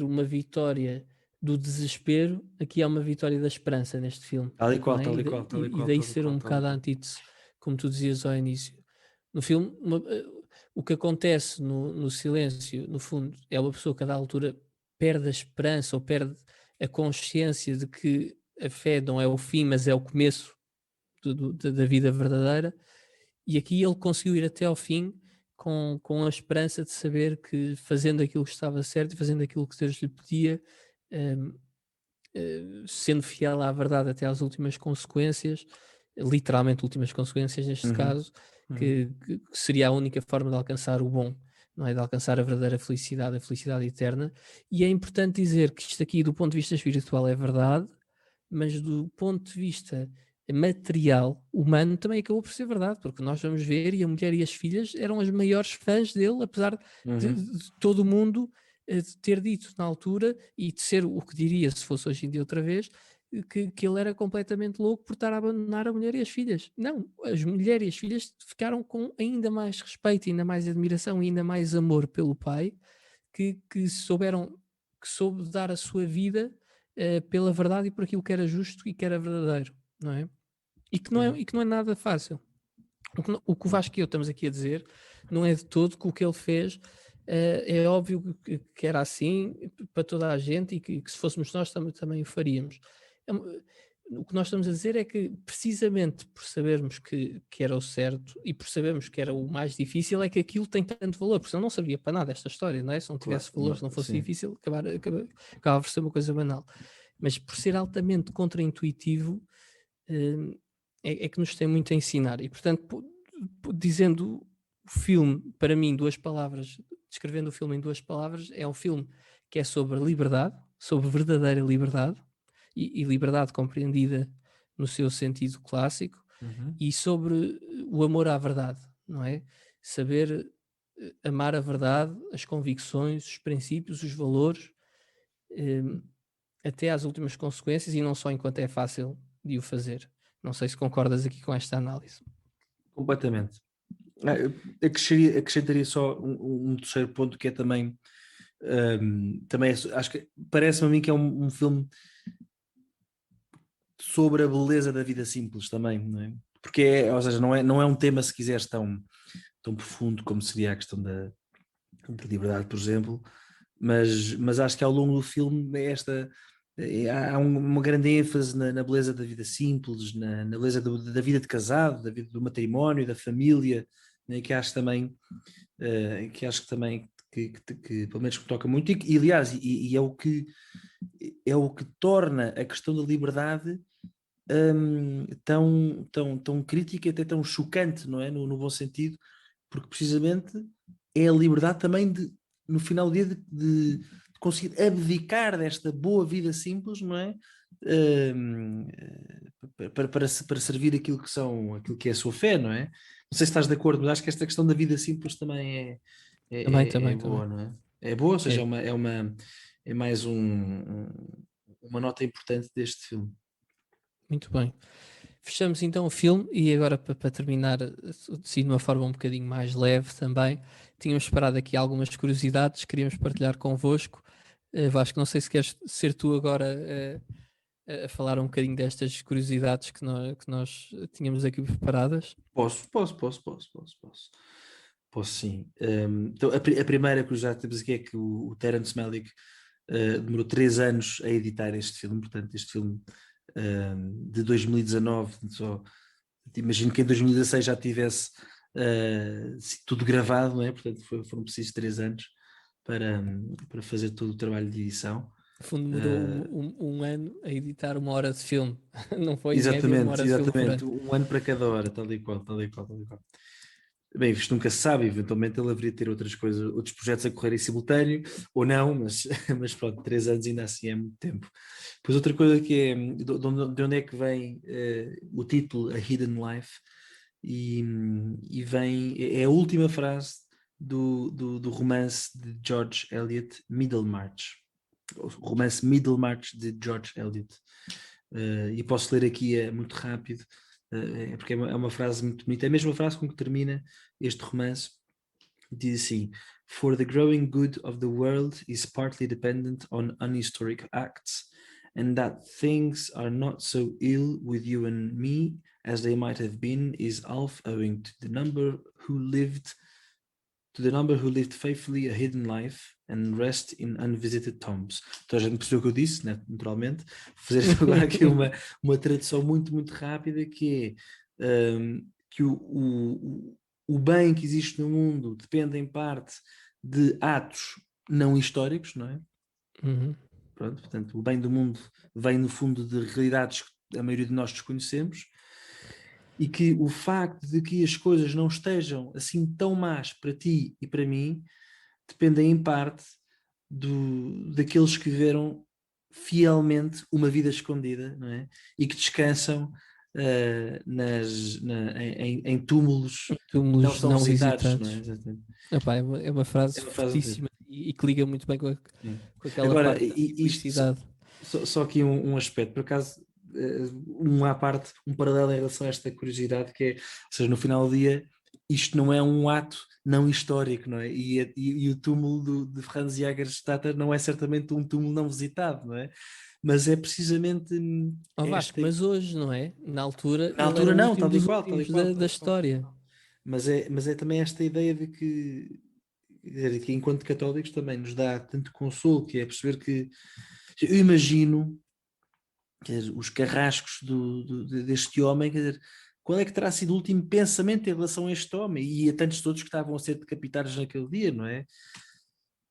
uma vitória do desespero, aqui há uma vitória da esperança neste filme, Tal e não qual, é? tal e qual, tal e E qual, daí tal e ser qual, um tal e bocado a qual. antítese, como tu dizias ao início. No filme, o que acontece no Silêncio, no fundo, é uma pessoa que a dada altura perde a esperança ou perde a consciência de que a fé não é o fim, mas é o começo da vida verdadeira, e aqui ele conseguiu ir até ao fim com a esperança de saber que fazendo aquilo que estava certo e fazendo aquilo que Deus lhe pedia, um, sendo fiel à verdade até às últimas consequências, literalmente últimas consequências neste caso, que seria a única forma de alcançar o bom, não é? De alcançar a verdadeira felicidade, a felicidade eterna. E é importante dizer que isto aqui, do ponto de vista espiritual, é verdade, mas do ponto de vista material, humano, também acabou por ser verdade, porque nós vamos ver, e a mulher e as filhas eram as maiores fãs dele, apesar de todo o mundo ter dito na altura, e de ser o que diria se fosse hoje em dia outra vez, que ele era completamente louco por estar a abandonar a mulher e as filhas. Não, as mulheres e as filhas ficaram com ainda mais respeito, ainda mais admiração, ainda mais amor pelo pai, que soube dar a sua vida pela verdade e por aquilo que era justo e que era verdadeiro, não é? E que não é nada fácil. O que o Vasco e eu estamos aqui a dizer não é de todo que o que ele fez é óbvio que era assim para toda a gente e que se fôssemos nós também o faríamos. O que nós estamos a dizer é que precisamente por sabermos que era o certo e por sabermos que era o mais difícil é que aquilo tem tanto valor, porque senão não servia para nada esta história, não é? Se não tivesse valor, se não fosse difícil, acabava por ser uma coisa banal. Mas por ser altamente contraintuitivo, é que nos tem muito a ensinar. E, portanto, dizendo o filme, para mim, descrevendo o filme em 2 palavras, é um filme que é sobre liberdade, sobre verdadeira liberdade, e liberdade compreendida no seu sentido clássico, e sobre o amor à verdade, não é? Saber amar a verdade, as convicções, os princípios, os valores, até às últimas consequências, e não só enquanto é fácil de o fazer. Não sei se concordas aqui com esta análise. Completamente. Eu acrescentaria só um terceiro ponto que é também, acho que parece-me a mim que é um filme sobre a beleza da vida simples também, não é? Porque ou seja, não é um tema, se quiseres, tão profundo como seria a questão da liberdade, por exemplo, mas acho que ao longo do filme há uma grande ênfase na beleza da vida simples, na beleza da vida de casado, da vida do matrimónio, da família, né, que acho também que pelo menos me toca muito e aliás é o que torna a questão da liberdade tão crítica e até tão chocante, não é? No bom sentido, porque precisamente é a liberdade também no final do dia de conseguir abdicar desta boa vida simples, não é? Para servir aquilo que é a sua fé, não é? Não sei se estás de acordo, mas acho que esta questão da vida simples também é boa, não é? É boa, ou seja, é mais uma nota importante deste filme. Muito bem. fechamos então o filme e agora para terminar assim, de uma forma um bocadinho mais leve também, tínhamos preparado aqui algumas curiosidades, queríamos partilhar convosco. Vasco, não sei se queres ser tu agora a falar um bocadinho destas curiosidades que nós tínhamos aqui preparadas. Posso sim. Então, a primeira curiosidade que temos aqui é que o Terrence Malick demorou 3 anos a editar este filme, portanto, este filme de 2019, só, imagino que em 2016 já tivesse tudo gravado, não é? Portanto, foram precisos 3 anos para fazer todo o trabalho de edição. No fundo, demorou um ano a editar 1 hora de filme, não foi em média 1 hora Exatamente, de filme por exatamente. ano. Um ano para cada hora, tal e qual, tal e qual, tal e qual. Bem, isto nunca se sabe, eventualmente ele haveria de ter outras coisas, outros projetos a correr em simultâneo, ou não, mas, mas pronto, 3 anos ainda assim é muito tempo. Depois outra coisa que é, de onde é que vem o título A Hidden Life, e vem, é a última frase do romance de George Eliot, Middlemarch. O romance Middlemarch de George Eliot. E posso ler aqui muito rápido, porque é uma frase muito bonita. É a mesma frase com que termina este romance. Diz assim: For the growing good of the world is partly dependent on unhistoric acts, and that things are not so ill with you and me as they might have been is half owing to the number who lived faithfully a hidden life and rest in unvisited tombs. Então a gente percebeu o que eu disse, né? Naturalmente. Vou fazer agora aqui uma tradução muito, muito rápida, que é que o bem que existe no mundo depende em parte de atos não históricos, não é? Uhum. Pronto, portanto, o bem do mundo vem no fundo de realidades que a maioria de nós desconhecemos, e que o facto de que as coisas não estejam assim tão más para ti e para mim dependem em parte daqueles que viveram fielmente uma vida escondida, não é? E que descansam em túmulos não Túmulos são não visitados, não é? visitados. Exatamente. Epá, é uma frase É uma frase muito fortíssima e que liga muito bem sim. com aquela Agora, parte da isto simplicidade. só aqui um aspecto, por acaso, à parte, um paralelo em relação a esta curiosidade, que é, ou seja, no final do dia, isto não é um ato não histórico, não é? E o túmulo de Franz Jägerstätter não é certamente um túmulo não visitado, não é? Mas é precisamente Ó Vasco, esta. mas hoje, não é? Na altura, Na ele era altura o não, último tal e dos qual, tal e últimos qual, da tal e qual. história. Mas é também esta ideia de que, quer dizer, que enquanto católicos também nos dá tanto consolo, que é perceber que eu imagino, quer dizer, os carrascos deste homem, quer dizer, qual é que terá sido o último pensamento em relação a este homem e a tantos outros que estavam a ser decapitados naquele dia, não é?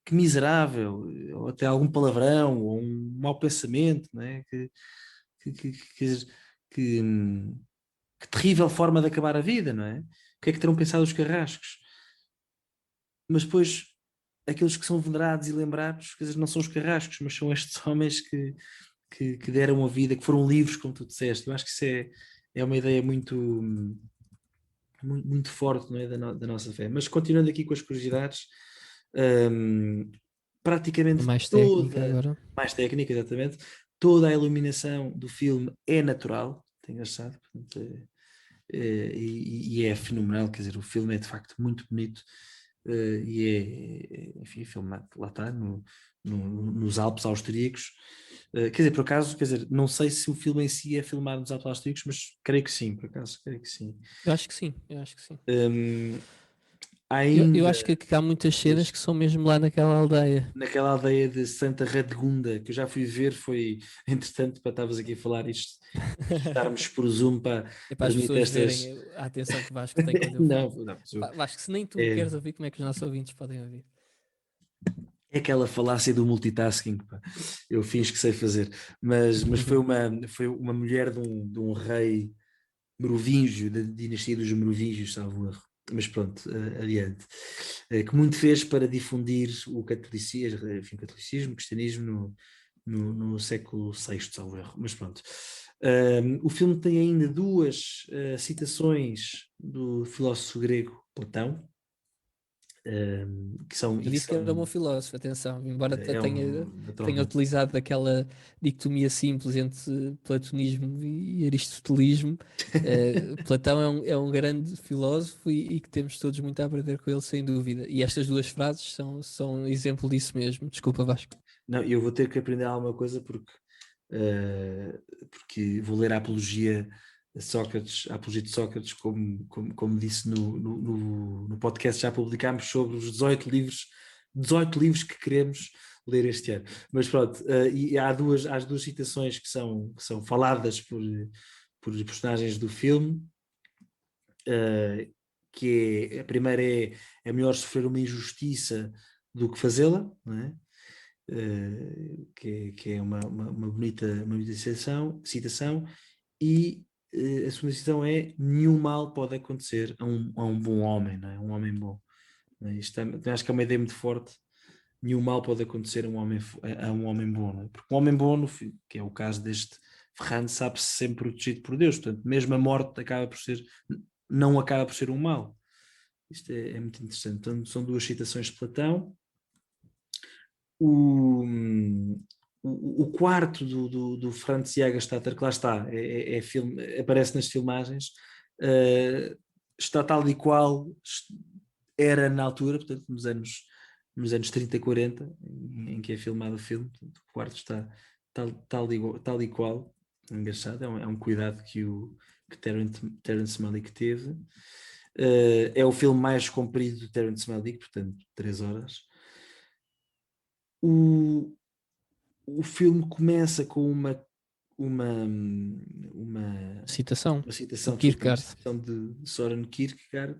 Que miserável, ou até algum palavrão, ou um mau pensamento, não é? Quer dizer, que, que terrível forma de acabar a vida, não é? O que é que terão pensado os carrascos? Mas depois, aqueles que são venerados e lembrados, quer dizer, não são os carrascos, mas são estes homens que deram a vida, que foram livres, como tu disseste. Eu acho que isso é uma ideia muito, muito, muito forte, não é, da nossa fé. Mas continuando aqui com as curiosidades, praticamente Mais técnica toda, agora. mais técnica, exatamente, toda a iluminação do filme é natural, é engraçado, portanto, e é fenomenal, quer dizer, o filme é de facto muito bonito, e enfim, filmado lá está, nos Alpes austríacos. Quer dizer, por acaso, quer dizer, não sei se o filme em si é filmado nos Alpes austríacos, mas creio que sim, por acaso, creio que sim. Eu acho que sim, eu acho que sim. Eu Ainda acho que há muitas cenas que são mesmo lá naquela aldeia. naquela aldeia de Santa Radegunda, que eu já fui ver, foi, entretanto, para estavas aqui a falar isto, estarmos por Zoom para É para as transmitir pessoas estas. verem a atenção que o Vasco tem quando eu Não, falo. não, Vasco, se nem tu é, queres ouvir, como é que os nossos ouvintes podem ouvir? é aquela falácia do multitasking, pá. Eu finjo que sei fazer, mas foi uma mulher de um rei merovingio, da dinastia dos merovingios, salvo erro. Mas pronto, adiante. Que muito fez para difundir o catolicismo, enfim, o catolicismo, o cristianismo no século VI, salvo erro. Mas pronto. O filme tem ainda duas citações do filósofo grego Platão, que são... Eu disse que era um bom filósofo, atenção, embora tenha naturalmente. utilizado aquela dicotomia simples entre platonismo e aristotelismo. Platão é um grande filósofo e que temos todos muito a aprender com ele, sem dúvida. E estas duas frases são um exemplo disso mesmo. Desculpa, Vasco. Não, eu vou ter que aprender alguma coisa porque vou ler a Apologia de Sócrates, como disse no podcast, já publicámos sobre os 18 livros que queremos ler este ano. Mas pronto, e há duas citações que são faladas por personagens do filme, que a primeira é melhor sofrer uma injustiça do que fazê-la, não é? Que é uma bonita citação, e a segunda citação é: nenhum mal pode acontecer a um bom homem, não é? Um homem bom. Isto acho que é uma ideia muito forte. Nenhum mal pode acontecer a um homem bom, não é? Porque um homem bom, que é o caso deste Ferrando, sabe-se sempre protegido por Deus, portanto mesmo a morte não acaba por ser um mal. Isto é muito interessante. Então, são duas citações de Platão. O quarto do Franz Jägerstätter, que lá está, aparece nas filmagens, está tal e qual era na altura, portanto nos anos 30 e 40, em que é filmado o filme. Portanto, o quarto está tal e qual. Engraçado, é um cuidado que Terrence Malick teve. É o filme mais comprido de Terrence Malick, portanto 3 horas. O filme começa com uma Citação citação de Kierkegaard. de Søren Kierkegaard.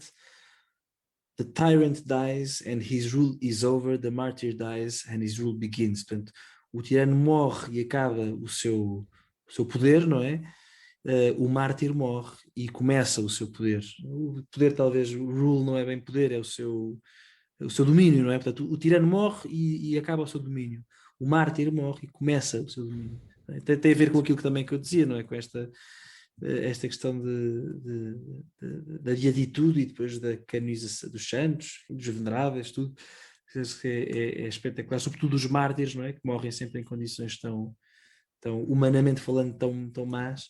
The tyrant dies and his rule is over, the martyr dies and his rule begins. Portanto, o tirano morre e acaba o seu poder, não é? O mártir morre e começa o seu poder. O poder, talvez, o rule não é bem poder, é o seu domínio, não é? Portanto, o tirano morre e acaba o seu domínio. O mártir morre e começa o seu domínio. Tem a ver com aquilo que eu dizia, não é? Com esta questão da beatitude e depois da canonização dos santos, dos veneráveis, tudo. É espetacular, sobretudo os mártires, não é? Que morrem sempre em condições tão humanamente falando, tão más,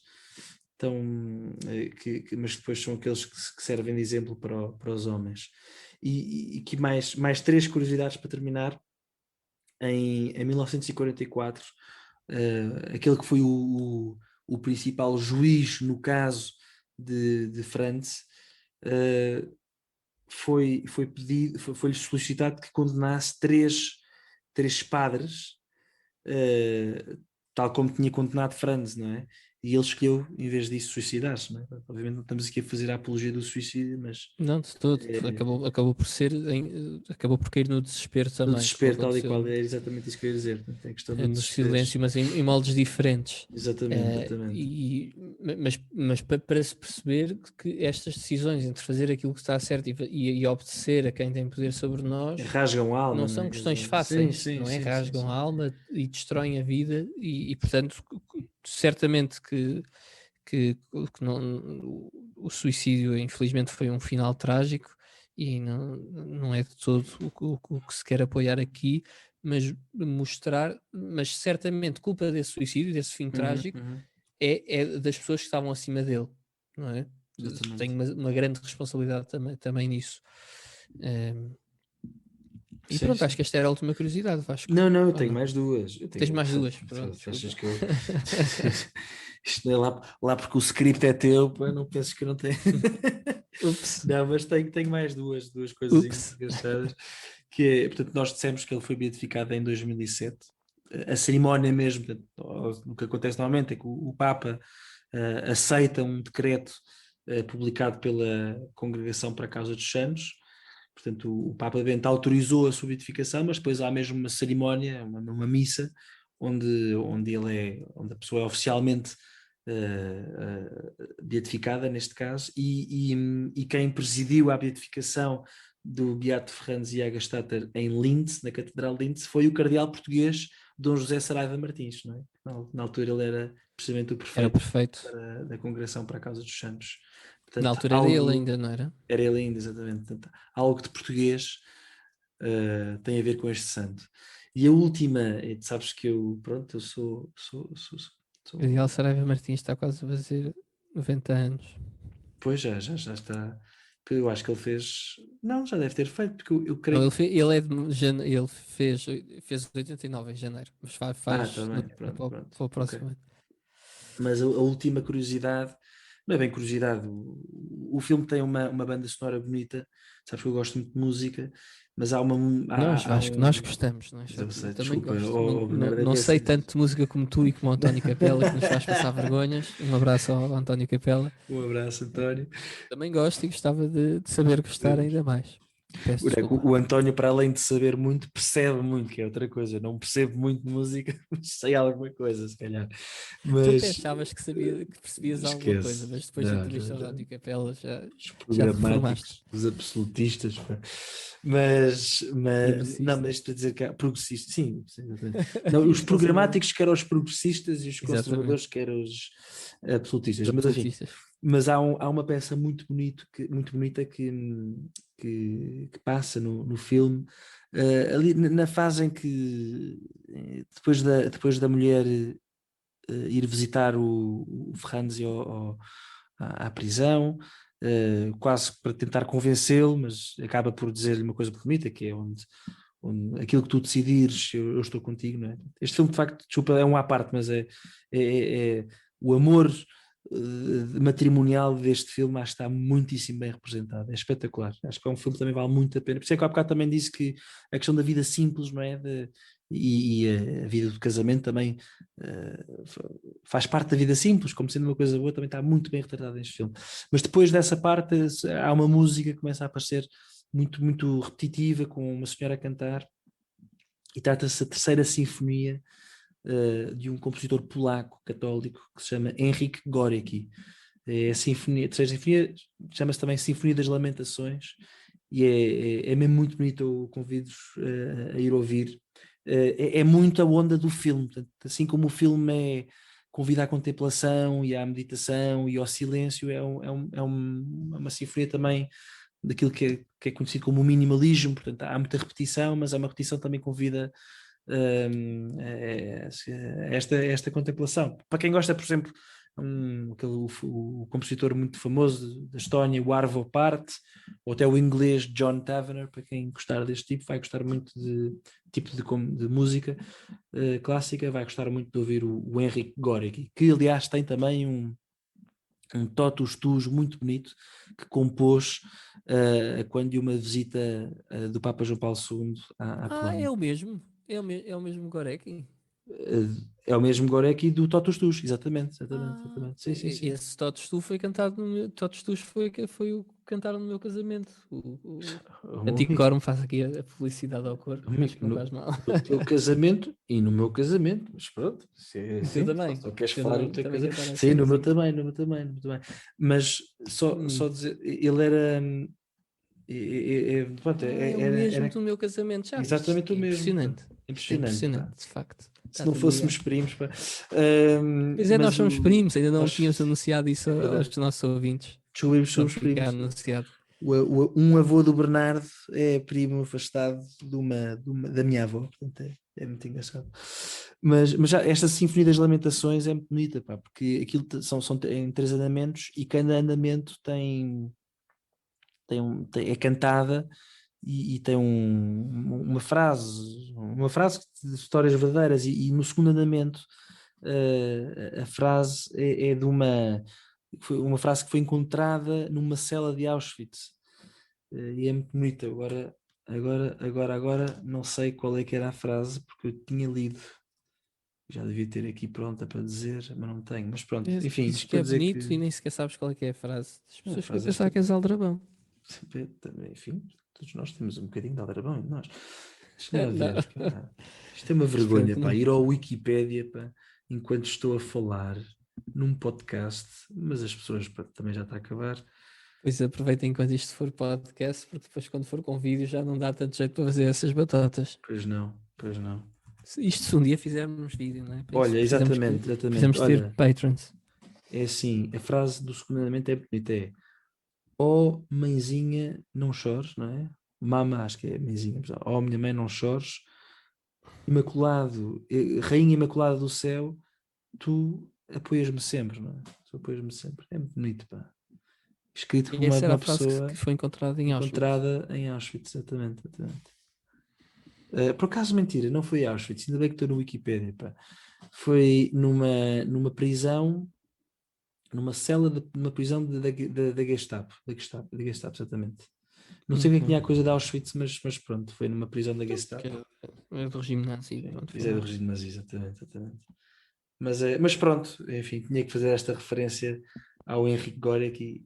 mas depois são aqueles que servem de exemplo para os homens. E que mais 3 curiosidades para terminar. Em 1944, aquele que foi o principal juiz no caso de Franz, foi-lhe solicitado que condenasse três padres, tal como tinha condenado Franz, não é? E ele escolheu, em vez disso, suicidar-se, não é? Obviamente não estamos aqui a fazer a apologia do suicídio, mas... Não, de todo. Acabou por acabou por cair no desespero também. No desespero, tal e qual, é exatamente isso que eu ia dizer. É questão do no silêncio, mas em moldes diferentes. Exatamente. Mas para se perceber que estas decisões entre fazer aquilo que está certo e obedecer a quem tem poder sobre nós rasgam a alma, não são questões fáceis, não é? Rasgam a alma e destroem a vida e portanto, certamente que não, o suicídio infelizmente foi um final trágico e não é de todo o que se quer apoiar aqui, mas mas certamente culpa desse suicídio, desse fim trágico, é das pessoas que estavam acima dele, não é? Tenho uma grande responsabilidade também nisso. E pronto, acho que esta era a última curiosidade, Vasco. Não, eu tenho mais duas. Tens mais duas? Pronto. Achas que eu... Isto não é lá porque o script é teu, pô, não penses que eu não tenho. Ups. Não, mas tenho mais duas coisas engraçadas. Que é, portanto, nós dissemos que ele foi beatificado em 2007. A cerimónia mesmo, portanto, o que acontece normalmente é que o Papa aceita um decreto publicado pela Congregação para a Causa dos Santos. Portanto, o Papa Bento autorizou a sua beatificação, mas depois há mesmo uma cerimónia, uma missa, onde a pessoa é oficialmente beatificada, neste caso, e quem presidiu a beatificação do Beato Franz Jägerstätter em Linz, na Catedral de Linz, foi o cardeal português Dom José Saraiva Martins, não é? Na altura ele era precisamente o prefeito da Congregação para a Causa dos Santos. Portanto, na altura era ele ainda, não era? Era ele ainda, exatamente. Portanto, algo de português tem a ver com este santo. E a última, sabes que eu sou Cardeal Saraiva Martins está quase a fazer 90 anos. pois já está. Eu acho que ele fez. Não, já deve ter feito, porque eu Não, creio. ele é de ele fez 89 em janeiro, mas Tá faz bem, pronto, para pronto. o próximo Ok. ano. Mas a última curiosidade, não é bem curiosidade, o filme tem uma banda sonora bonita, sabes que eu gosto muito de música, mas há uma. Nós, Há Vasco, nós gostamos, não é só eu tu, eu sei, também desculpa, gosto. Não, Bernardo, é não que é sei assim, tanto de música como tu e como o António Capela, que nos faz passar vergonhas. Um abraço ao António Capela. um abraço, António. Também gosto e gostava de saber gostar ainda mais. Peço desculpa. O António, para além de saber muito, percebe muito, que é outra coisa. Eu não percebo muito de música, mas sei alguma coisa, se calhar. Tu até Mas achavas que percebias alguma coisa, esquece. mas depois de Não, entrevista ao António Capela os já te reformaste. programáticos, os absolutistas. Pá. Não, Progressista. mas estou a dizer que há progressistas, sim, exatamente. Não, os Isso não sei bem. programáticos que eram os progressistas e os Exatamente. conservadores que eram os absolutistas. Os Mas enfim, absolutistas. mas há uma peça muito bonita que passa no filme, ali na fase em que, depois da mulher ir visitar o Ferranzi à prisão, quase para tentar convencê-lo, mas acaba por dizer-lhe uma coisa bonita, que é onde aquilo que tu decidires, eu estou contigo, não é? Este filme, de facto, desculpa, é um à parte, mas é o amor matrimonial deste filme, acho que está muitíssimo bem representado, é espetacular. Acho que é um filme que também vale muito a pena. Por isso é que há bocado também disse que a questão da vida simples, não é? E a vida do casamento também faz parte da vida simples, como sendo uma coisa boa, também está muito bem retratada neste filme. Mas depois dessa parte, há uma música que começa a aparecer muito repetitiva, com uma senhora a cantar, e trata-se da terceira sinfonia de um compositor polaco católico que se chama Henryk Górecki. É a terceira sinfonia, chama-se também Sinfonia das Lamentações, e é mesmo muito bonito. Eu convido-vos a ir ouvir. É muito a onda do filme, portanto, assim como o filme convida à contemplação e à meditação e ao silêncio, uma sinfonia também daquilo que é conhecido como o minimalismo. Portanto, há muita repetição, mas é uma repetição que também convida esta contemplação. Para quem gosta, por exemplo, o compositor muito famoso da Estónia, o Arvo Pärt, ou até o inglês John Tavener, para quem gostar deste tipo, vai gostar muito de música clássica, vai gostar muito de ouvir o Henryk Górecki, que aliás tem também um totus tus muito bonito que compôs quando de uma visita do Papa João Paulo II à Polónia. É o mesmo. É o mesmo Gorecki. É o mesmo Gorecki do Totus Tus, exatamente. Sim. Esse Totos Tu foi cantado Totos Tu foi o que cantaram no meu casamento. O Amigo, Anticor me faz aqui a publicidade ao corpo, acho que não faz mal. no teu casamento e no meu casamento, mas pronto, se é O teu assim, também. só queres Tu falar do teu também casamento. cantaram Sim, essa no meu música. também, no meu também, no meu também. Mas só dizer, ele era. Pronto, É o mesmo era do meu casamento, já viste? exatamente o É mesmo. impressionante. Isto é Impressionante, pá. impressionante, de facto. Se Está não tudo fôssemos ligado. primos, pá. Pois é, nós Mas somos primos, ainda não nós, tínhamos anunciado isso é aos verdade, nossos ouvintes. descobrimos que Pronto, somos fica primos. anunciado. Um avô do Bernardo é primo afastado da minha avó, portanto é muito engraçado. Mas já esta Sinfonia das Lamentações é muito bonita, pá, porque aquilo são em três andamentos e cada andamento é cantada e tem uma frase de histórias verdadeiras, e no segundo andamento a frase é de foi uma frase que foi encontrada numa cela de Auschwitz. E é muito bonita. Agora não sei qual é que era a frase, porque eu tinha lido, já devia ter aqui pronta para dizer, mas não tenho. Mas pronto, enfim, Dizes isto que para é dizer bonito que e nem sequer sabes qual é que é a frase. As a pessoas ficam a frase pensar que és aldrabão. também, enfim, todos nós temos um bocadinho de aldrabão em nós. Deixa eu Não. ver, pá. Isto é uma vergonha, Espero que pá, não. ir ao Wikipédia, pá, enquanto estou a falar num podcast, mas as pessoas, pá, também já está a acabar. Pois aproveitem enquanto isto for podcast, porque depois quando for com vídeo já não dá tanto jeito para fazer essas batatas. Pois não, pois não. Isto se um dia fizermos vídeo, não é? Para isso Olha, exatamente. precisamos ter Olha, patrons. é assim, a frase do segundo andamento é bonita, é: oh, mãezinha, não chores, não é? Mama, acho que é a mãezinha. Oh, minha mãe, não chores. Imaculado, Rainha Imaculada do Céu, tu apoias-me sempre, não é? Tu apoias-me sempre. É muito bonito, pá. Escrito por E essa era uma a frase pessoa que foi encontrada em Auschwitz. encontrada em Auschwitz, exatamente. Por acaso, mentira, não foi Auschwitz, ainda bem que estou no Wikipedia, pá. Foi numa prisão, numa cela numa prisão da Gestapo, da Gestapo, exatamente. Não sei o que é que tinha a coisa de Auschwitz, mas pronto, foi numa prisão da Gestapo. Que é do regime nazi. Pronto, Pois é, do regime nazi, exatamente. Mas pronto, enfim, tinha que fazer esta referência ao Henrique Górica e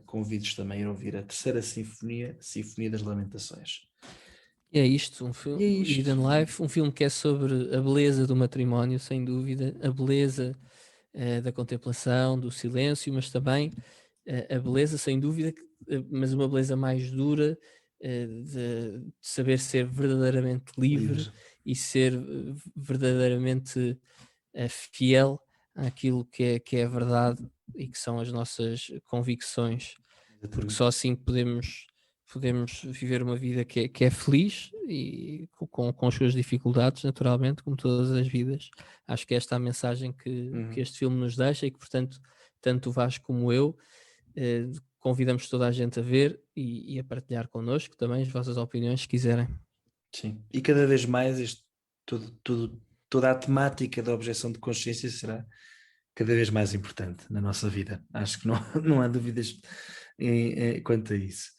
convido-os também a ouvir a terceira sinfonia, Sinfonia das Lamentações. E é isto, um filme, E é isto. Hidden Life, um filme que é sobre a beleza do matrimónio, sem dúvida, a beleza da contemplação, do silêncio, mas também a beleza, sem dúvida, mas uma beleza mais dura, de saber ser verdadeiramente livre e ser verdadeiramente fiel àquilo que é a verdade e que são as nossas convicções, porque só assim podemos viver uma vida que é feliz e com as suas dificuldades, naturalmente, como todas as vidas. Acho que esta é a mensagem que este filme nos deixa e que, portanto, tanto o Vasco como eu convidamos toda a gente a ver e a partilhar connosco também as vossas opiniões, se quiserem. Sim, e cada vez mais toda a temática da objeção de consciência será cada vez mais importante na nossa vida. Acho que não há dúvidas quanto a isso.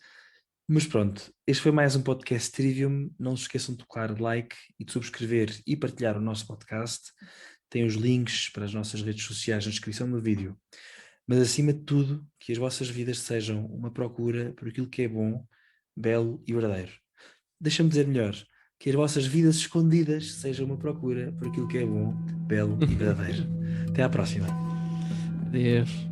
Mas pronto, este foi mais um podcast Trivium. Não se esqueçam de tocar like e de subscrever e partilhar o nosso podcast. Tem os links para as nossas redes sociais na descrição do vídeo. Mas acima de tudo, que as vossas vidas sejam uma procura por aquilo que é bom, belo e verdadeiro. Deixa-me dizer melhor, que as vossas vidas escondidas sejam uma procura por aquilo que é bom, belo e verdadeiro. Até à próxima. Adeus.